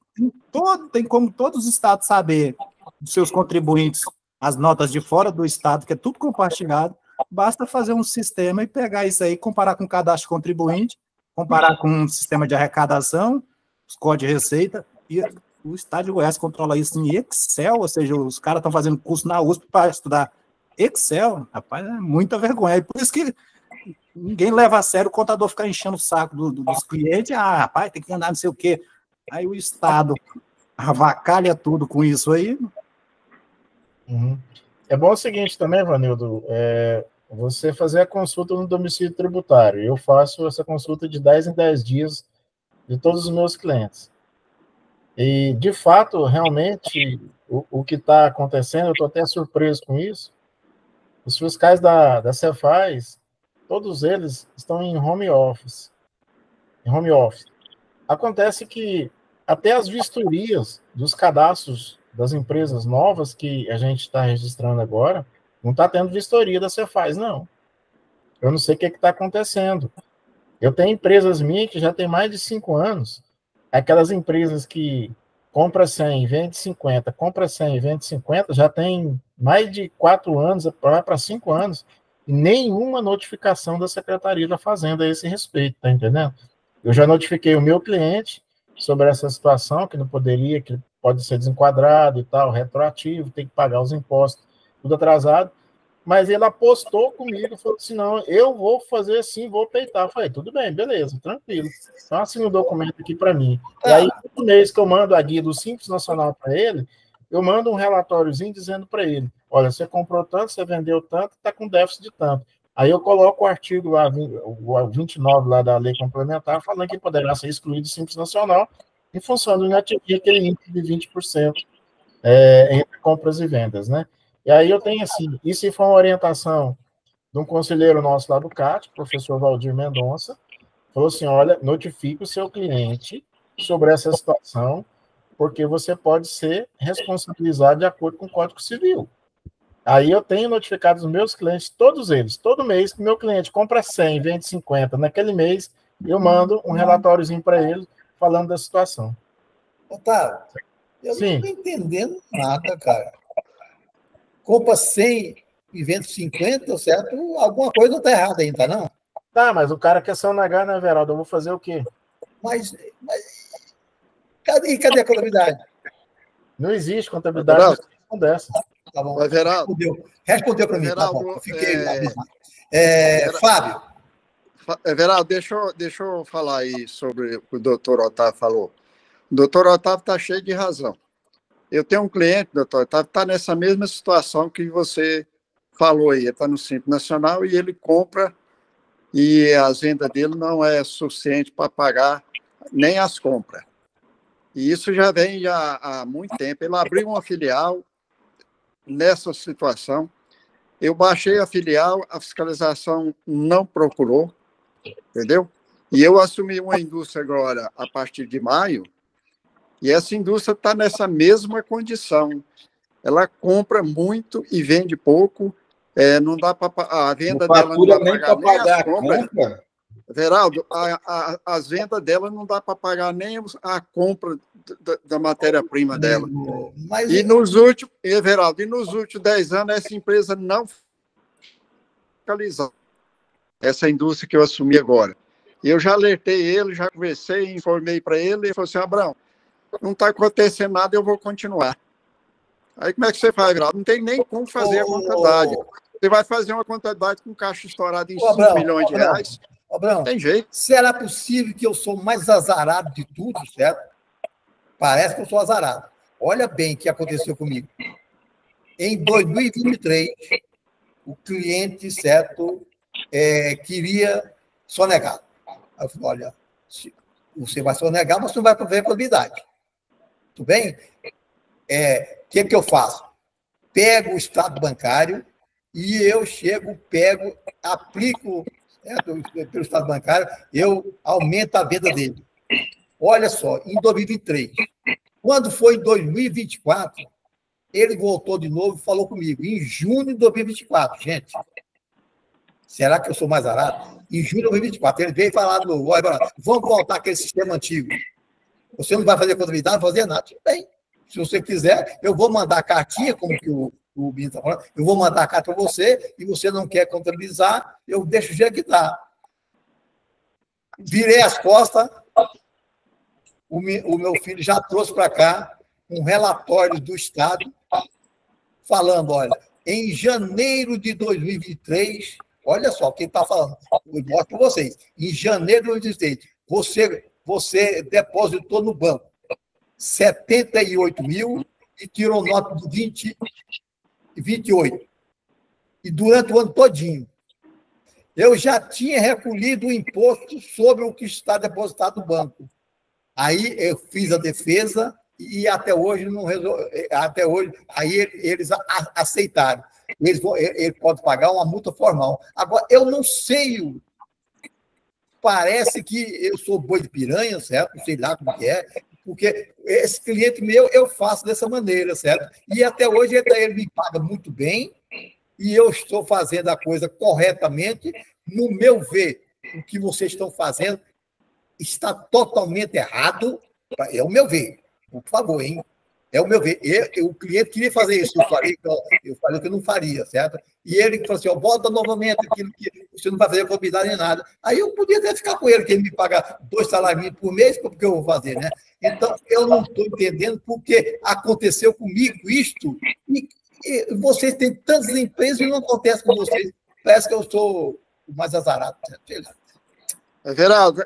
tem como todos os estados saber dos seus contribuintes as notas de fora do estado, que é tudo compartilhado. Basta fazer um sistema e pegar isso aí, comparar com o cadastro de contribuinte, comparar com um sistema de arrecadação, os códigos de receita, e o Estado de Goiás controla isso em Excel, ou seja, os caras estão fazendo curso na USP para estudar Excel. Rapaz, é muita vergonha. E por isso que ninguém leva a sério o contador ficar enchendo o saco dos clientes. Ah, rapaz, tem que andar não sei o quê. Aí o Estado avacalha tudo com isso aí. Uhum. É bom o seguinte também, Vanildo, você fazer a consulta no domicílio tributário. Eu faço essa consulta de 10 em 10 dias de todos os meus clientes. E, de fato, realmente, o que está acontecendo, eu estou até surpreso com isso, os fiscais da Cefaz, todos eles estão em home office. Acontece que até as vistorias dos cadastros das empresas novas que a gente está registrando agora, não está tendo vistoria da Cefaz, não. Eu não sei o que está acontecendo. Eu tenho empresas minhas que já tem mais de 5 anos, aquelas empresas que compra 100 e vende 50, compra 100 e vende 50, já tem mais de 4 anos, para 5 anos, e nenhuma notificação da Secretaria da Fazenda a esse respeito, tá entendendo? Eu já notifiquei o meu cliente sobre essa situação, que não poderia, que pode ser desenquadrado e tal, retroativo, tem que pagar os impostos, tudo atrasado, mas ele apostou comigo, falou assim, não, eu vou fazer assim, vou peitar. Eu falei, tudo bem, beleza, tranquilo. Então, assina o documento aqui para mim. E aí, todo mês que eu mando a guia do Simples Nacional para ele, eu mando um relatóriozinho dizendo para ele, olha, você comprou tanto, você vendeu tanto, está com déficit de tanto. Aí eu coloco o artigo lá, o 29 lá da lei complementar, falando que poderá ser excluído do Simples Nacional em função de não atingir aquele índice de 20% entre compras e vendas, né? E aí eu tenho assim, isso foi uma orientação de um conselheiro nosso lá do CAT, professor Valdir Mendonça, falou assim, olha, notifique o seu cliente sobre essa situação, porque você pode ser responsabilizado de acordo com o Código Civil. Aí eu tenho notificado os meus clientes, todos eles, todo mês, que meu cliente compra 100, vende 50, naquele mês eu mando um relatóriozinho para ele falando da situação. Otávio, eu não estou entendendo nada, cara. Compra 100 e vende 50, certo? Alguma coisa não está errada ainda, não? Tá, mas o cara quer sonegar, né, Everaldo? Eu vou fazer o quê? Mas cadê a contabilidade? Não existe contabilidade dessa. Tá bom. Everaldo. Respondeu para mim, Everaldo, tá bom. Eu fiquei Fábio. Everaldo, deixa eu falar aí sobre o que o doutor Otávio falou. O doutor Otávio está cheio de razão. Eu tenho um cliente, doutor Otávio, está nessa mesma situação que você falou aí. Ele está no Simples Nacional e ele compra e a venda dele não é suficiente para pagar nem as compras. E isso já vem há muito tempo. Ele abriu uma filial nessa situação. Eu baixei a filial, a fiscalização não procurou, entendeu? E eu assumi uma indústria agora, a partir de maio, e essa indústria está nessa mesma condição. Ela compra muito e vende pouco. Não dá para a venda dela não dá para pagar nem as compras. Veraldo, as vendas dela não dá para pagar nem a compra da matéria-prima dela. Mas... E nos últimos 10 anos, essa empresa não fiscalizou essa indústria que eu assumi agora. E eu já alertei ele, já conversei, informei para ele, ele falou assim, Abrão, não está acontecendo nada, eu vou continuar. Aí como é que você faz, Everaldo? Não tem nem como fazer a contabilidade. Você vai fazer uma contabilidade com caixa estourado em 5 milhões de reais. Abraão, tem jeito. Será possível que eu sou mais azarado de tudo, certo? Parece que eu sou azarado. Olha bem o que aconteceu comigo. Em 2023, o cliente, certo, queria sonegar. Eu falei, olha, você vai sonegar, mas você não vai fazer contabilidade. Tudo bem? O que eu faço? Pego o extrato bancário e eu aplico pelo extrato bancário, eu aumento a venda dele. Olha só, em 2023. Quando foi em 2024, ele voltou de novo e falou comigo, em junho de 2024, gente. Será que eu sou mais barato? Em junho de 2024, ele veio falar de novo, olha, vamos voltar àquele sistema antigo. Você não vai fazer contabilidade, não vai fazer nada. Tudo bem. Se você quiser, eu vou mandar a cartinha, como que o Bino está falando, eu vou mandar a carta para você, e você não quer contabilizar, eu deixo o jeito que está. Virei as costas, o meu filho já trouxe para cá um relatório do Estado falando, olha, em janeiro de 2023, olha só o que ele está falando, eu mostro para vocês, em janeiro de 2023, você depositou no banco 78 mil e tirou nota de 20 e 28. E durante o ano todinho. Eu já tinha recolhido o imposto sobre o que está depositado no banco. Aí eu fiz a defesa e até hoje não resolve. Até hoje, aí eles aceitaram. Ele pode pagar uma multa formal. Agora, eu não sei. Parece que eu sou boi de piranha, certo? Não sei lá como que é. Porque esse cliente meu, eu faço dessa maneira, certo? E até hoje ele me paga muito bem e eu estou fazendo a coisa corretamente. No meu ver, o que vocês estão fazendo está totalmente errado. É o meu ver. Por favor, hein? É o meu ver. O cliente queria fazer isso. Eu falei que eu não faria, certo? E ele falou assim, volta novamente aquilo que você não vai fazer contabilidade nem nada. Aí eu podia até ficar com ele, que ele me paga 2 salários mínimos por mês, porque eu vou fazer, né? Então, eu não estou entendendo porque aconteceu comigo isto. E vocês têm tantas empresas e não acontece com vocês. Parece que eu sou o mais azarado. Everaldo,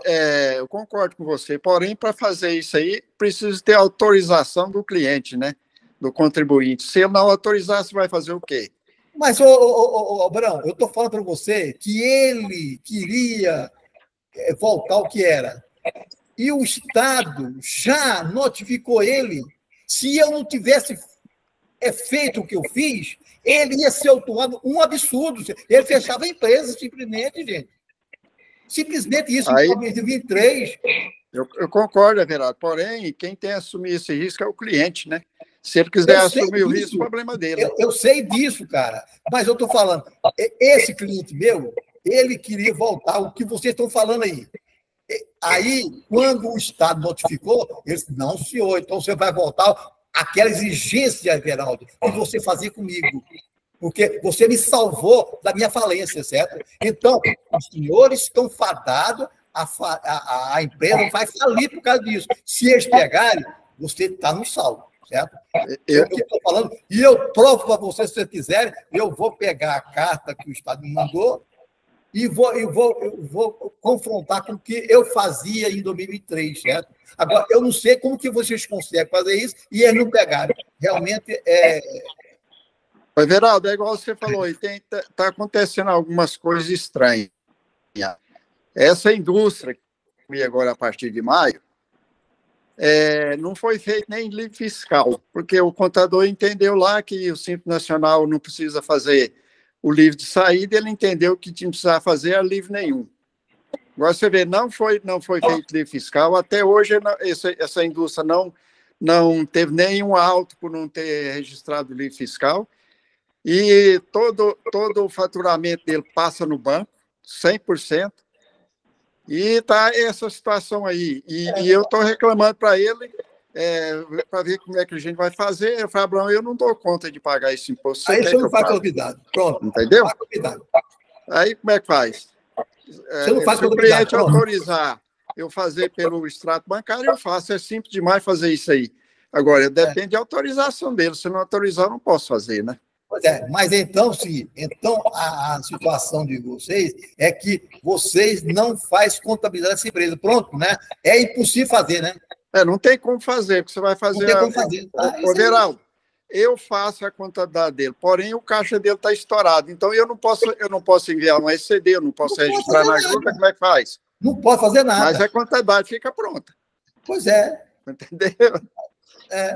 eu concordo com você, porém, para fazer isso aí, precisa ter autorização do cliente, né? Do contribuinte. Se ele não autorizar, você vai fazer o quê? Mas, Brão, eu estou falando para você que ele queria voltar ao que era. E o Estado já notificou ele. Se eu não tivesse feito o que eu fiz, ele ia ser autuado um absurdo. Ele fechava a empresa, simplesmente, gente. Simplesmente isso, aí, em 2023. Eu concordo, Everaldo. Porém, quem tem que assumir esse risco é o cliente, né? Se ele quiser assumir o risco, o problema dele. Eu sei disso, cara. Mas eu estou falando, esse cliente meu, ele queria voltar o que vocês estão falando aí. Aí, quando o Estado notificou, ele disse, não, senhor, então você vai voltar àquela exigência, Everaldo, que você fazia comigo. Porque você me salvou da minha falência, certo? Então, os senhores estão fadados, a empresa vai falir por causa disso. Se eles pegarem, você está no salvo, certo? Eu estou falando, e eu provo para vocês, se vocês quiserem, eu vou pegar a carta que o Estado me mandou e vou confrontar com o que eu fazia em 2023, certo? Agora, eu não sei como que vocês conseguem fazer isso e eles não pegaram. Realmente, Everaldo, é igual você falou, está acontecendo algumas coisas estranhas. Essa indústria, que agora a partir de maio, não foi feito nem livre fiscal, porque o contador entendeu lá que o Simples Nacional não precisa fazer o livre de saída, ele entendeu que não precisava fazer a livre nenhum. Agora você vê, não foi feito livre fiscal, até hoje essa indústria não teve nenhum auto por não ter registrado o livre fiscal, e todo o faturamento dele passa no banco, 100%, e está essa situação aí. E eu estou reclamando para ele, para ver como é que a gente vai fazer. Eu falei, Abraão, eu não dou conta de pagar esse imposto. Aí você não faz contabilidade. Pronto. Entendeu? Faz contabilidade. Aí como é que faz? Você não faz se o cliente autorizar eu fazer pelo extrato bancário, eu faço. É simples demais fazer isso aí. Agora, depende de autorização dele. Se não autorizar, eu não posso fazer, né? Pois é, mas então, a situação de vocês é que vocês não fazem contabilidade dessa empresa. Pronto, né? É impossível fazer, né? Não tem como fazer, porque você vai fazer... Não tem como fazer. Ô, Veraldo, eu faço a contabilidade dele, porém o caixa dele está estourado. Então, eu não posso enviar um SCD, eu não posso registrar na junta, como é que faz? Não pode fazer nada. Mas a contabilidade fica pronta. Pois é. Entendeu?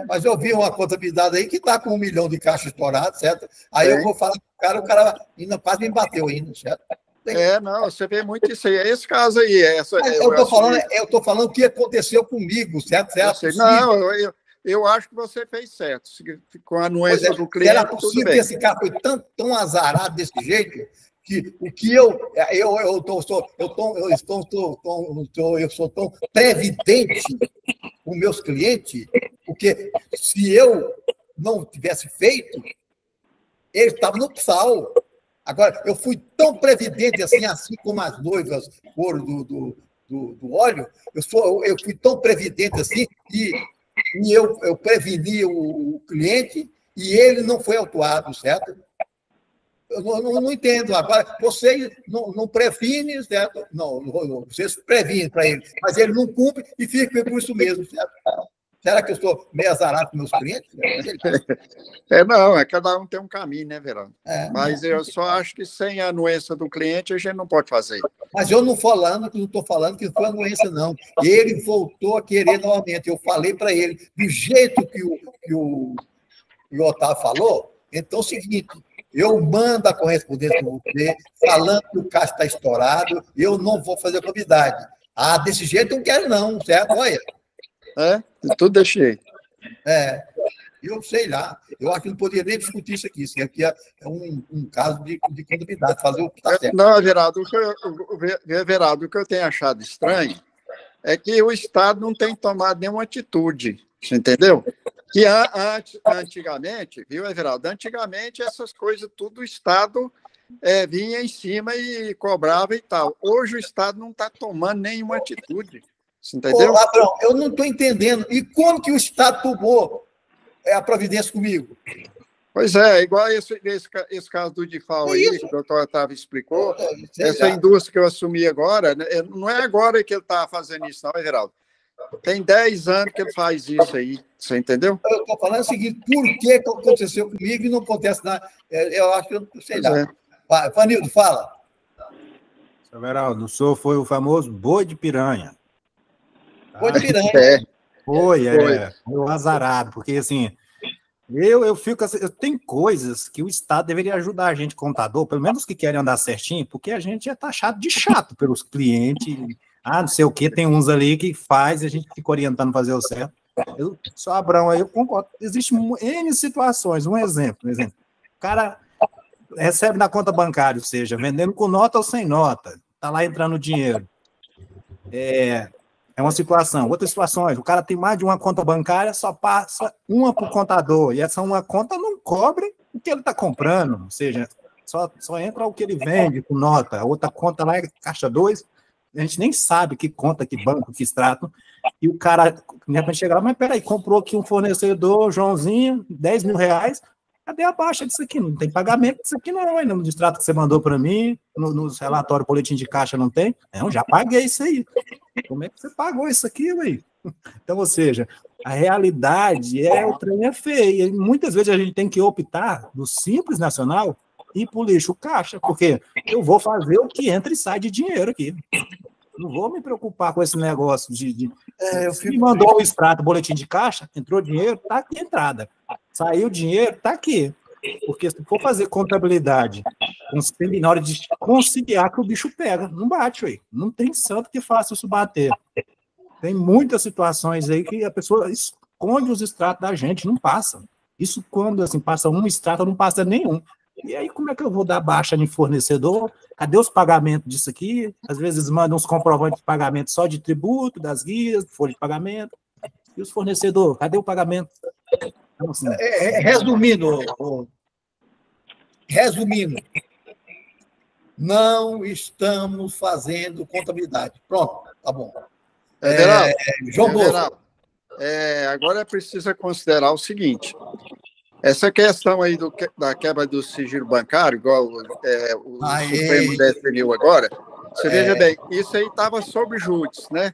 Mas eu vi uma contabilidade aí que está com 1 milhão de caixa estourado, certo? Aí eu vou falar com o cara ainda quase me bateu ainda, certo? Não, você vê muito isso aí. É esse caso aí. Eu estou falando o que aconteceu comigo, certo? Não, eu acho que você fez certo. Com a anuência do cliente, era possível que esse cara foi tão azarado desse jeito que o que eu sou tão previdente com meus clientes, porque se eu não tivesse feito, ele estava no psal. Agora, eu fui tão previdente assim como as noivas foram do óleo, eu fui tão previdente assim e eu preveni o cliente e ele não foi autuado, certo? Eu não entendo. Agora, vocês não previnem, certo? Não, vocês previnem para ele, mas ele não cumpre e fica por isso mesmo, certo? Será que eu estou meio azarado com meus clientes? Cada um tem um caminho, né, Verão? Mas eu só acho que sem a anuência do cliente a gente não pode fazer. Mas eu não estou falando que foi anuência, não. Ele voltou a querer novamente. Eu falei para ele, do jeito que o Otávio falou, então é o seguinte, eu mando a correspondência para você, falando que o caixa está estourado, eu não vou fazer contabilidade. Desse jeito eu não quero não, certo? Olha. Tudo deixei. Eu sei lá. Eu acho que não poderia nem discutir isso aqui. Isso aqui é um caso de contabilidade, fazer o que está certo. Não, Everaldo, o que eu tenho achado estranho é que o Estado não tem tomado nenhuma atitude, você entendeu? Que antigamente, viu, Everaldo? Antigamente, essas coisas, tudo o Estado vinha em cima e cobrava e tal. Hoje o Estado não está tomando nenhuma atitude. Você entendeu? Ladrão, eu não estou entendendo. E como que o Estado tomou a providência comigo? Pois é, igual esse caso do DIFAL aí, que o doutor Otávio explicou, essa indústria que eu assumi agora, não é agora que ele está fazendo isso, não, Everaldo. Tem 10 anos que ele faz isso aí, você entendeu? Eu estou falando o seguinte, por que aconteceu comigo e não acontece nada? Eu acho que eu não sei lá. Vanildo, fala. Seu Everaldo, o senhor foi o famoso boi de piranha. Boi de piranha. Foi azarado, porque assim, eu fico assim, tem coisas que o Estado deveria ajudar a gente, contador, pelo menos que querem andar certinho, porque a gente é taxado de chato pelos clientes, não sei o que, tem uns ali que faz e a gente fica orientando a fazer o certo. Só Abrão aí, eu concordo. Existem N situações, um exemplo. O cara recebe na conta bancária, ou seja, vendendo com nota ou sem nota, tá lá entrando dinheiro. É uma situação. Outras situações, o cara tem mais de uma conta bancária, só passa uma para o contador, e essa uma conta não cobre o que ele está comprando, ou seja, só entra o que ele vende com nota, a outra conta lá é caixa 2, a gente nem sabe que conta, que banco, que extrato, e o cara, de repente, chega lá, mas peraí, comprou aqui um fornecedor, Joãozinho, 10 mil reais, cadê a baixa disso aqui? Não tem pagamento disso aqui não, ainda no distrato que você mandou para mim, nos relatórios, boletim de caixa não tem? Não, já paguei isso aí. Como é que você pagou isso aqui, ué? Então, ou seja, a realidade o trem é feio. E muitas vezes a gente tem que optar do Simples Nacional e ir para o lixo caixa, porque eu vou fazer o que entra e sai de dinheiro aqui. Não vou me preocupar com esse negócio me mandou o extrato, boletim de caixa, entrou dinheiro, tá aqui a entrada. Saiu dinheiro, tá aqui. Porque se for fazer contabilidade, na hora de conciliar que o bicho pega, não bate, ué. Não tem santo que faça isso bater. Tem muitas situações aí que a pessoa esconde os extratos da gente, não passa. Isso quando assim, passa um extrato, não passa nenhum. E aí, como é que eu vou dar baixa em fornecedor? Cadê os pagamentos disso aqui? Às vezes mandam uns comprovantes de pagamento só de tributo, das guias, folha de pagamento. E os fornecedores, cadê o pagamento? Então, assim, Resumindo, não estamos fazendo contabilidade. Pronto, tá bom. João Bosco. agora precisa considerar o seguinte: essa questão aí da quebra do sigilo bancário, igual o Supremo definiu agora, você veja bem, isso aí estava sob júdice, né?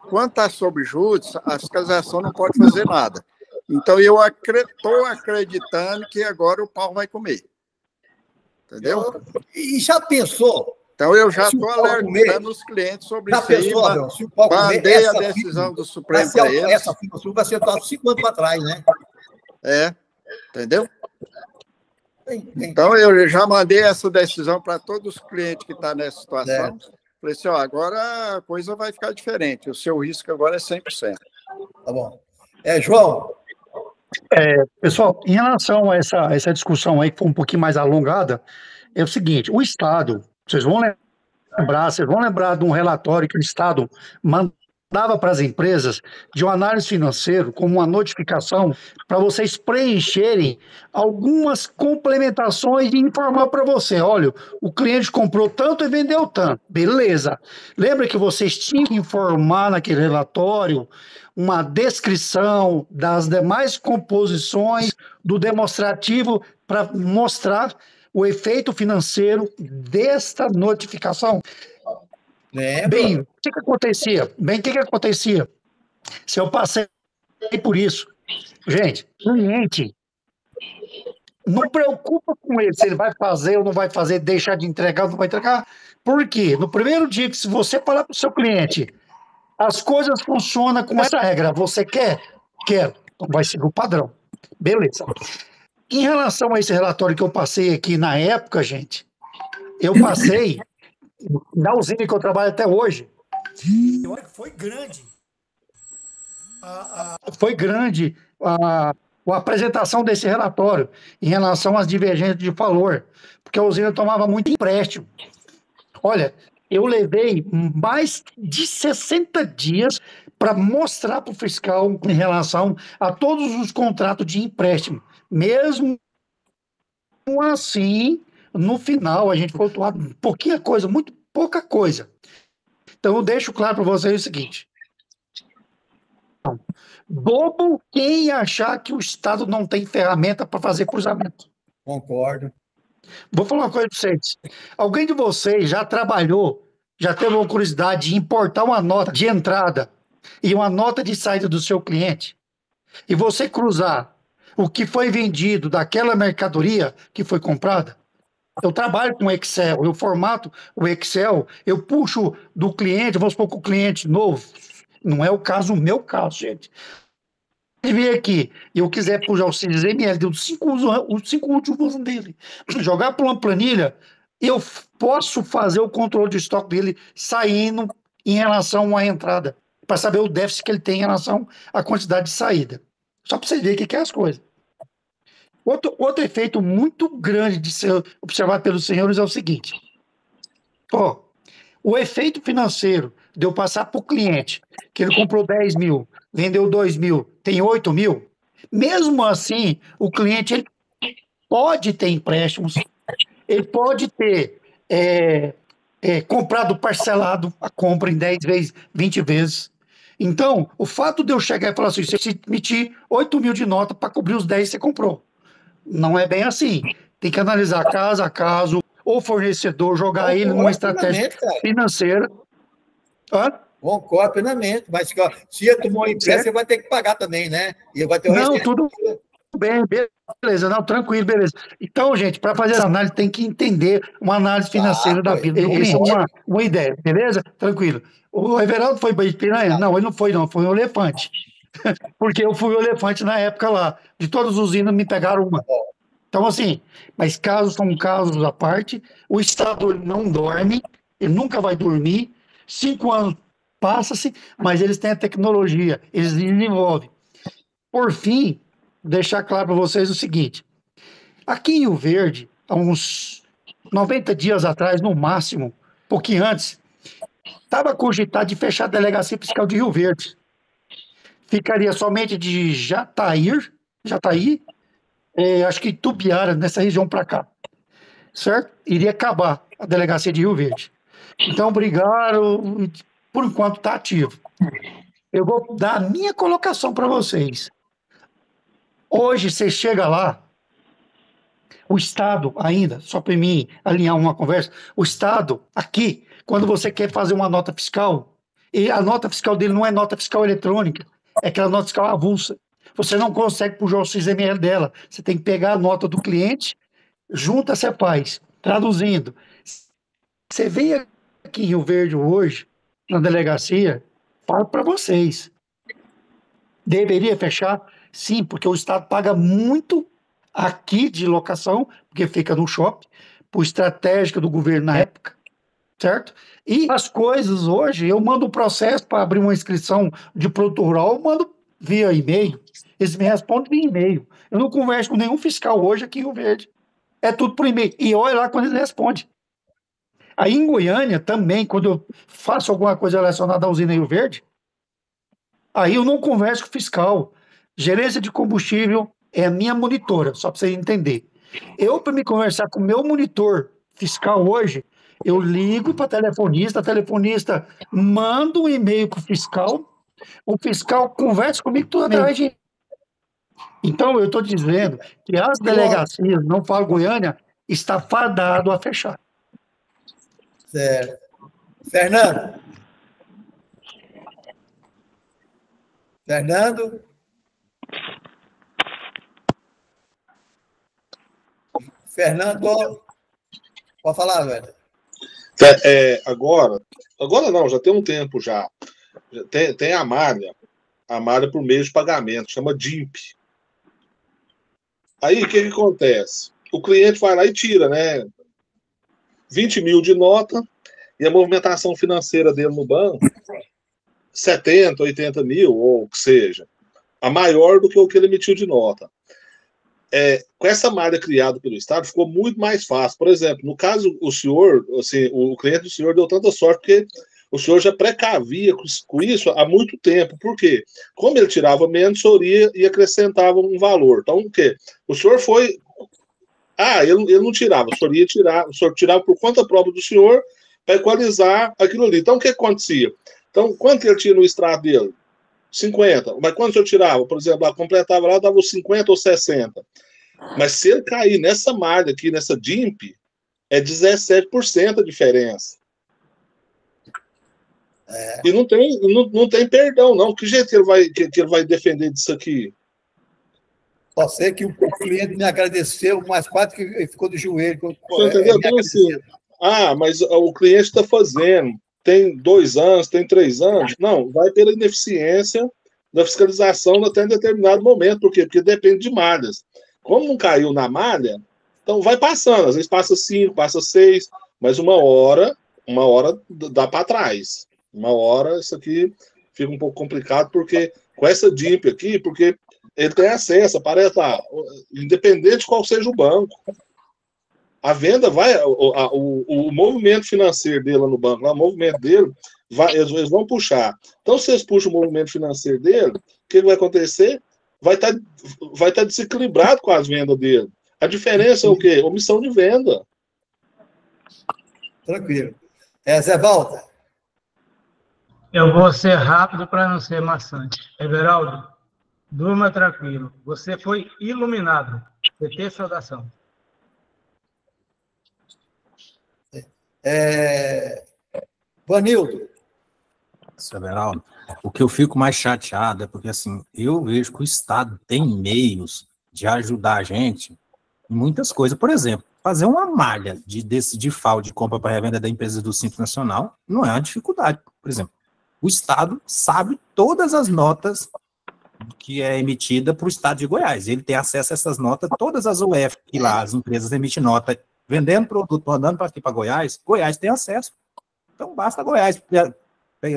Quando está sob júdice, a fiscalização não pode fazer nada. Então, eu estou acreditando que agora o pau vai comer. Entendeu? E já pensou? Então, eu já estou alertando os clientes sobre isso aí. Adão, se o pau comer, mandei a decisão do Supremo para eles. Essa firma sua vai ser atuada 5 anos para trás, né? Entendeu? Então, eu já mandei essa decisão para todos os clientes que estão nessa situação. Falei assim, agora a coisa vai ficar diferente. O seu risco agora é 100%. Tá bom. João? Pessoal, em relação a essa discussão aí, que foi um pouquinho mais alongada, é o seguinte: o Estado, vocês vão lembrar de um relatório que o Estado mandava para as empresas de uma análise financeira como uma notificação para vocês preencherem algumas complementações e informar para você: olha, o cliente comprou tanto e vendeu tanto. Beleza. Lembra que vocês tinham que informar naquele relatório uma descrição das demais composições do demonstrativo para mostrar o efeito financeiro desta notificação? Bem, o que acontecia? Se eu passei por isso, gente, cliente, não preocupa com ele se ele vai fazer ou não vai fazer, deixar de entregar ou não vai entregar. Por quê? No primeiro dia que se você falar para o seu cliente, as coisas funcionam com essa regra, você quer? Quero. Então vai seguir o padrão. Beleza. Em relação a esse relatório que eu passei aqui na época, gente, eu passei na usina que eu trabalho até hoje. Olha que foi grande. Foi grande a apresentação desse relatório em relação às divergências de valor, porque a usina tomava muito empréstimo. Olha, eu levei mais de 60 dias para mostrar para o fiscal em relação a todos os contratos de empréstimo. Mesmo assim, no final, a gente foi autuado pouquinha coisa, muito pouca coisa. Então, eu deixo claro para vocês o seguinte: bobo quem achar que o Estado não tem ferramenta para fazer cruzamento. Concordo. Vou falar uma coisa para vocês. Alguém de vocês já trabalhou, já teve uma curiosidade de importar uma nota de entrada e uma nota de saída do seu cliente, e você cruzar o que foi vendido daquela mercadoria que foi comprada? Eu trabalho com Excel, eu formato o Excel, eu puxo do cliente, vamos supor que o cliente novo, não é o meu caso, gente. Se vir aqui e eu quiser puxar o CXML dos 5 últimos anos dele, jogar para uma planilha, eu posso fazer o controle de estoque dele saindo em relação à entrada, para saber o déficit que ele tem em relação à quantidade de saída. Só para vocês verem o que é as coisas. Outro efeito muito grande de ser observado pelos senhores é o seguinte: o efeito financeiro de eu passar para o cliente que ele comprou 10 mil, vendeu 2 mil, tem 8 mil, mesmo assim, o cliente ele pode ter empréstimos, ele pode ter comprado parcelado a compra em 10 vezes, 20 vezes. Então, o fato de eu chegar e falar assim: você emitir 8 mil de nota para cobrir os 10 que você comprou. Não é bem assim. Tem que analisar caso a caso, o fornecedor, jogar ele numa estratégia financeira. Concordo plenamente, mas se ele tomou um empréstimo, você vai ter que pagar também, né? E vai ter tudo bem, beleza, não, tranquilo, beleza. Então, gente, para fazer essa análise, tem que entender uma análise financeira da vida do cliente. Uma ideia, beleza? Tranquilo. O Everaldo foi bem piranha? Não, ele não, foi um elefante. Porque eu fui o elefante na época lá. De todas as usinas, me pegaram uma. Então, assim, mas casos são casos à parte. O Estado não dorme, ele nunca vai dormir. 5 anos passa-se, mas eles têm a tecnologia, eles desenvolvem. Por fim, deixar claro para vocês o seguinte: aqui em Rio Verde, há uns 90 dias atrás, no máximo, um pouquinho antes, estava cogitado de fechar a delegacia fiscal de Rio Verde. Ficaria somente de Jataí, acho que Tubiara, nessa região para cá, certo? Iria acabar a delegacia de Rio Verde. Então, brigaram, por enquanto está ativo. Eu vou dar a minha colocação para vocês. Hoje, você chega lá, o Estado ainda, só para mim alinhar uma conversa, o Estado, aqui, quando você quer fazer uma nota fiscal, e a nota fiscal dele não é nota fiscal eletrônica, é aquela nota fiscal avulsa. Você não consegue puxar o XML dela. Você tem que pegar a nota do cliente, junta a CEPAS, traduzindo. Você vem aqui em Rio Verde hoje, na delegacia, falo para vocês. Deveria fechar? Sim, porque o Estado paga muito aqui de locação, porque fica no shopping, por estratégica do governo na época, certo? E as coisas hoje, eu mando um processo para abrir uma inscrição de produto rural, eu mando via e-mail, eles me respondem via e-mail. Eu não converso com nenhum fiscal hoje aqui em Rio Verde. É tudo por e-mail. E olha lá quando eles respondem. Aí em Goiânia também, quando eu faço alguma coisa relacionada à usina Rio Verde, aí eu não converso com o fiscal. Gerência de combustível é a minha monitora, só para você entender. Eu, para me conversar com o meu monitor fiscal hoje, eu ligo para a telefonista manda um e-mail para o fiscal conversa comigo tudo através de... Então, eu estou dizendo que as delegacias, não falo Goiânia, está fadado a fechar. Certo. Fernando? Fernando, pode falar, velho. Agora não, já tem um tempo já. Tem a malha por meio de pagamento, chama DIMP. Aí, o que acontece? O cliente vai lá e tira, né? 20 mil de nota e a movimentação financeira dele no banco, 70, 80 mil, ou o que seja, a maior do que o que ele emitiu de nota. Com essa malha criada pelo Estado, ficou muito mais fácil. Por exemplo, no caso, o senhor, assim, o cliente do senhor deu tanta sorte porque o senhor já precavia com isso há muito tempo. Por quê? Como ele tirava menos, o senhor ia e acrescentava um valor. Então, o quê? O senhor foi... ele não tirava, o senhor ia tirar, o senhor tirava por conta própria do senhor para equalizar aquilo ali. Então, o que acontecia? Então, quanto ele tinha no extrato dele? 50. Mas quando o senhor tirava, por exemplo, completava lá, dava os 50 ou 60. Mas se ele cair nessa malha aqui, nessa DIMP, é 17% a diferença. E não tem perdão, não. Que jeito que ele vai defender disso aqui? Pode ser que o cliente me agradeceu, mas quase que ele ficou de joelho. Você entendeu? Então, assim, mas o cliente está fazendo, tem 2 anos, tem 3 anos. Não, vai pela ineficiência da fiscalização até em determinado momento. Por quê? Porque depende de malhas. Como não caiu na malha, então vai passando. Às vezes passa 5, passa 6, mas uma hora dá para trás. Uma hora isso aqui fica um pouco complicado, porque com essa DIMP aqui, porque ele tem acesso, aparece lá, independente de qual seja o banco. A venda vai, o movimento financeiro dele lá no banco, lá, o movimento dele, eles vão puxar. Então, se eles puxam o movimento financeiro dele, o que vai acontecer? Vai estar desequilibrado com as vendas dele. A diferença é o quê? Omissão de venda. Tranquilo. Zé Walter. Eu vou ser rápido para não ser maçante. Everaldo, durma tranquilo. Você foi iluminado. PT saudação. Vanildo. Everaldo, o que eu fico mais chateado é porque, assim, eu vejo que o Estado tem meios de ajudar a gente em muitas coisas. Por exemplo, fazer uma malha de FAO, de compra para revenda da empresa do Simples Nacional, não é uma dificuldade. Por exemplo, o Estado sabe todas as notas que é emitida para o Estado de Goiás. Ele tem acesso a essas notas, todas as UF, que lá as empresas emitem nota, vendendo produto, mandando para aqui para Goiás, Goiás tem acesso. Então, basta Goiás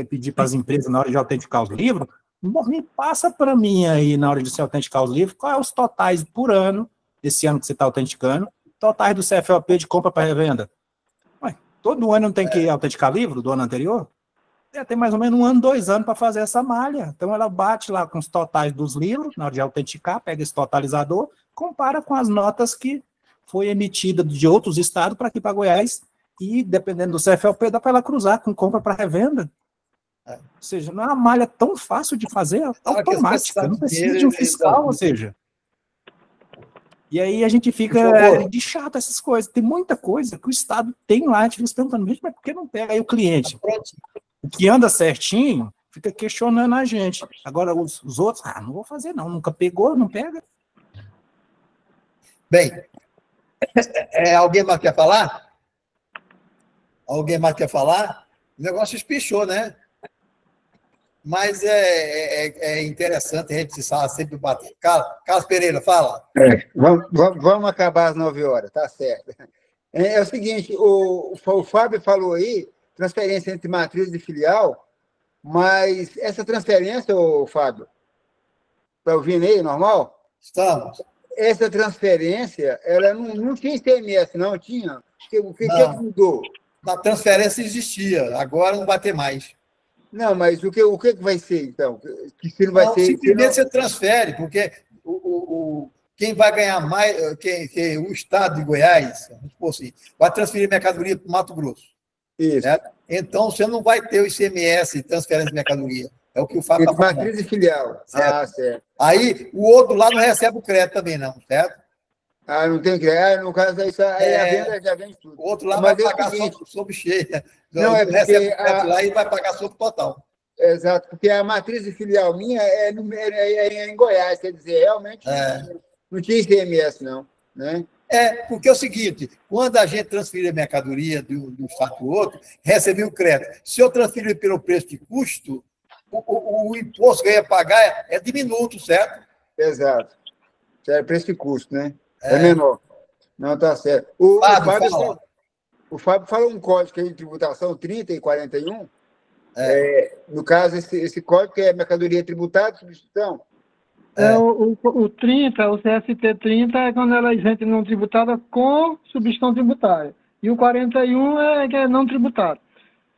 pedir para as empresas, na hora de autenticar os livros, me passa para mim aí, na hora de se autenticar os livros, qual é os totais por ano, desse ano que você está autenticando, totais do CFOP de compra para revenda. Ué, todo ano não tem que autenticar livro do ano anterior? Tem mais ou menos 1 ano, 2 anos para fazer essa malha. Então, ela bate lá com os totais dos livros, na hora de autenticar, pega esse totalizador, compara com as notas que foi emitida de outros estados para aqui para Goiás, e, dependendo do CFLP, dá para ela cruzar com compra para revenda. Ou seja, não é uma malha tão fácil de fazer, é automática, não precisa de um fiscal, ou seja. E aí a gente fica de chato essas coisas. Tem muita coisa que o Estado tem lá, a gente fica perguntando, mas por que não pega? Aí o cliente, o que anda certinho, fica questionando a gente. Agora os outros, não vou fazer não, nunca pegou, não pega. Bem, alguém mais quer falar? Alguém mais quer falar? O negócio espichou, né? Mas é interessante a gente sempre bater. Carlos Pereira, fala. Vamos acabar às 9 horas, tá certo. É o seguinte, o Fábio falou aí, transferência entre matriz e filial, mas essa transferência, Fábio, está ouvindo aí, normal? Estamos. Essa transferência, ela não tinha ICMS, não tinha? O que mudou? A transferência existia, agora não vai ter mais. Não, mas o que vai ser, então? Que se não vai ser... Simplesmente você transfere, porque quem vai ganhar mais, o Estado de Goiás, assim, vai transferir mercadoria para o Mato Grosso. Isso. Certo? Então, você não vai ter o ICMS, transferência de mercadoria. É o que o Fábio está falando. Matriz e filial. Certo? Certo. Aí, o outro lá não recebe o crédito também, não, certo? Não tem crédito. No caso, aí a venda já vem tudo. O outro lá vai pagar sobre cheia. Não, é porque recebe o crédito lá e vai pagar sobre total. Exato, porque a matriz e filial minha é em Goiás, quer dizer, realmente não tinha ICMS, não. Né? Porque é o seguinte, quando a gente transfere a mercadoria de um estado para o outro, recebe o crédito. Se eu transferir pelo preço de custo, o imposto que eu ia pagar é diminuto, certo? Exato. Preço de custo, né? É menor. Não, tá certo. O Fábio falou um código de tributação, 30 e 41. No caso, esse código é mercadoria tributada, substituição? O 30, o CST 30 é quando ela é isenta e não tributada com substituição tributária. E o 41 que é não tributada.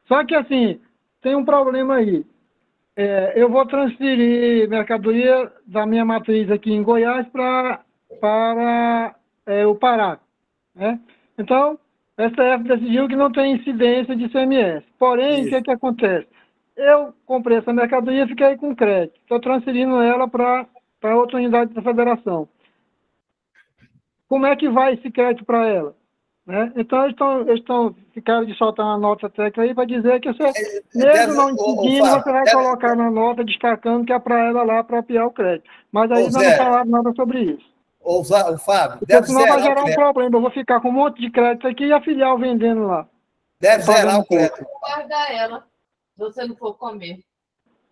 Só que, assim, tem um problema aí. Eu vou transferir mercadoria da minha matriz aqui em Goiás para o Pará. Né? Então, a STF decidiu que não tem incidência de ICMS. Porém, o que acontece? Eu comprei essa mercadoria e fiquei com crédito. Estou transferindo ela para outra unidade da federação. Como é que vai esse crédito para ela? Né? Então, eles ficaram de soltar uma nota técnica aí para dizer que você, mesmo não incidindo, você vai colocar na nota destacando que é para ela lá apropriar o crédito. Mas aí não falaram nada sobre isso. O Fábio, porque senão vai gerar um problema. Eu vou ficar com um monte de crédito aqui e a filial vendendo lá. Deve zerar o crédito. Guarda ela, se você não for comer.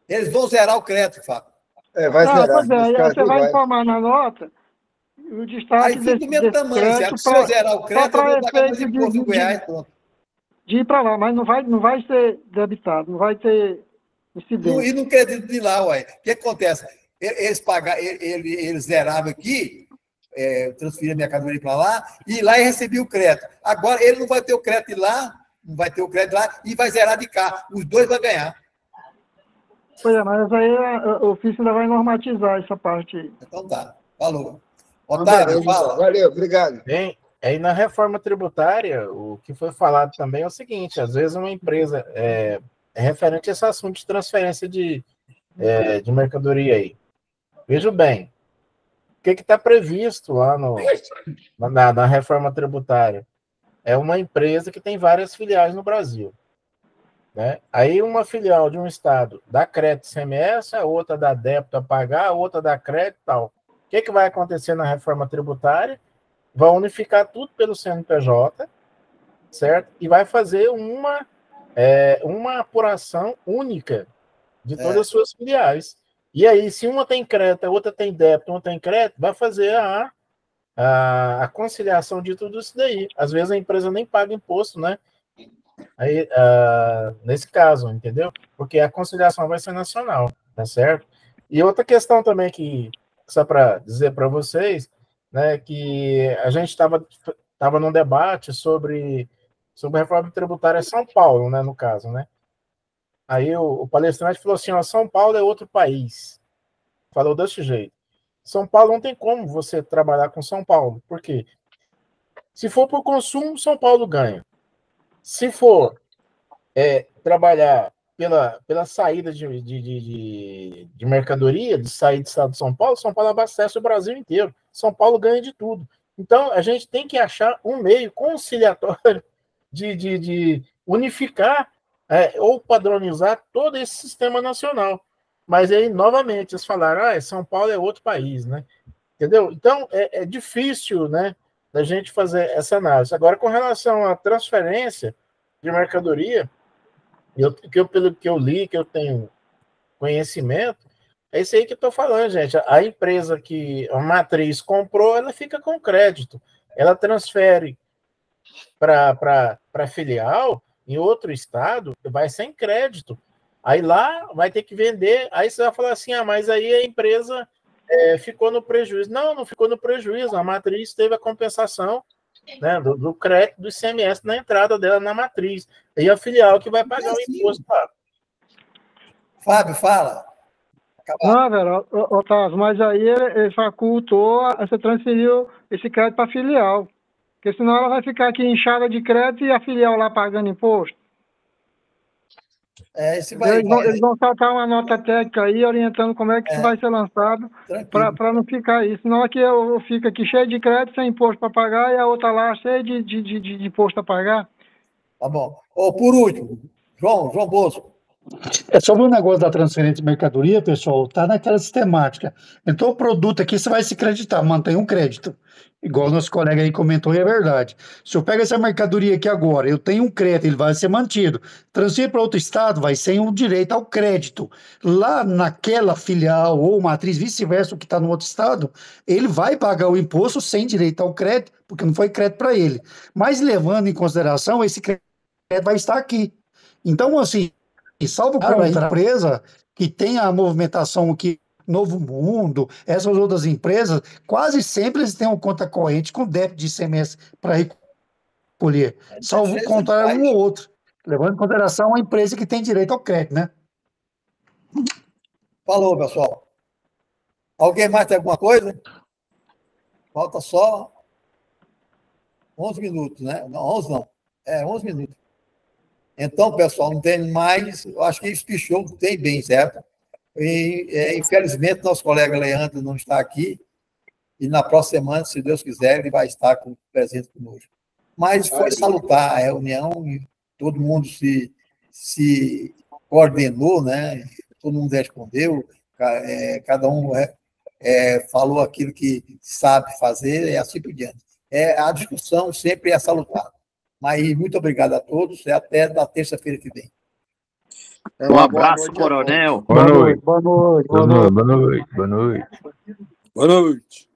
Eles vão zerar o crédito, Fábio. Vai zerar. Pois aí você vai informar na nota o destaque aí fica do mesmo tamanho, certo? Se eu zerar o crédito, eu vou pagar mais imposto em Goiás, pronto. De ir para lá, mas não vai ser debitado, não vai ter incidência. E no crédito de lá, ué. O que acontece? Eles zeravam aqui, transferiam a mercadoria para lá, e lá recebiam o crédito. Agora, ele não vai ter o crédito lá, e vai zerar de cá. Os dois vão ganhar. Pois mas aí o ofício ainda vai normatizar essa parte aí. Então tá, falou. Otávio, fala. Valeu, obrigado. Bem, aí na reforma tributária, o que foi falado também é o seguinte, às vezes uma empresa é referente a esse assunto de transferência de mercadoria aí. Veja bem, o que está previsto lá na reforma tributária? É uma empresa que tem várias filiais no Brasil. Né? Aí uma filial de um estado dá crédito ICMS, a outra dá débito a pagar, a outra dá crédito e tal. O que vai acontecer na reforma tributária? Vai unificar tudo pelo CNPJ, certo? E vai fazer uma apuração única de todas as suas filiais. E aí, se uma tem crédito, a outra tem débito, uma tem crédito, vai fazer a conciliação de tudo isso daí. Às vezes a empresa nem paga imposto, né? Aí, nesse caso, entendeu? Porque a conciliação vai ser nacional, tá certo? E outra questão também que, só para dizer para vocês, né, que a gente estava num debate sobre a reforma tributária São Paulo, né, no caso, né? Aí o palestrante falou assim, ó, São Paulo é outro país. Falou desse jeito. São Paulo não tem como você trabalhar com São Paulo. Por quê? Se for por consumo, São Paulo ganha. Se for trabalhar pela saída de mercadoria, de sair do estado de São Paulo abastece o Brasil inteiro. São Paulo ganha de tudo. Então, a gente tem que achar um meio conciliatório de unificar ou padronizar todo esse sistema nacional. Mas aí, novamente, eles falaram, São Paulo é outro país, né? Entendeu? Então, é difícil, né, da gente fazer essa análise. Agora, com relação à transferência de mercadoria, pelo que eu li, que eu tenho conhecimento, é isso aí que eu estou falando, gente. A empresa que a matriz comprou, ela fica com crédito. Ela transfere para a filial em outro estado, vai sem crédito. Aí lá vai ter que vender. Aí você vai falar assim, mas aí a empresa ficou no prejuízo. Não ficou no prejuízo. A matriz teve a compensação, né, do crédito do ICMS na entrada dela na matriz. E a filial que vai pagar o imposto. Fábio, fala. Não, velho, Otávio, mas aí ele facultou, você transferiu esse crédito para a filial. Porque senão ela vai ficar aqui inchada de crédito e a filial lá pagando imposto. Eles vão soltar uma nota técnica aí, orientando como é que isso vai ser lançado, para não ficar isso. Senão aqui eu fico aqui cheio de crédito, sem imposto para pagar, e a outra lá cheia de imposto a pagar. Tá bom. Por último, João Bosco. Sobre o negócio da transferência de mercadoria, pessoal, tá naquela sistemática. Então, o produto aqui você vai se creditar, mantém um crédito. Igual o nosso colega aí comentou, e é verdade. Se eu pego essa mercadoria aqui agora, eu tenho um crédito, ele vai ser mantido. Transferir para outro estado, vai ser um direito ao crédito. Lá naquela filial ou matriz, vice-versa, o que está no outro estado, ele vai pagar o imposto sem direito ao crédito, porque não foi crédito para ele. Mas levando em consideração, esse crédito vai estar aqui. Então, assim, salvo para a empresa que tem a movimentação aqui, Novo Mundo, essas outras empresas, quase sempre eles têm uma conta corrente com débito de ICMS para recolher, salvo o contrário um ou outro, levando em consideração a empresa que tem direito ao crédito, né? Falou, pessoal. Alguém mais tem alguma coisa? Falta só 11 minutos, né? Não, 11 não. 11 minutos. Então, pessoal, não tem mais. Eu acho que isso pichou tem bem, certo? E, infelizmente, nosso colega Leandro não está aqui. E na próxima semana, se Deus quiser, ele vai estar presente conosco. Mas foi salutar a reunião e todo mundo se coordenou, né? Todo mundo respondeu, cada um falou aquilo que sabe fazer e assim por diante. A discussão sempre é salutar. Mas muito obrigado a todos e até da terça-feira que vem. Um abraço, coronel. Boa noite. Boa noite. Boa noite. Boa noite. Boa noite.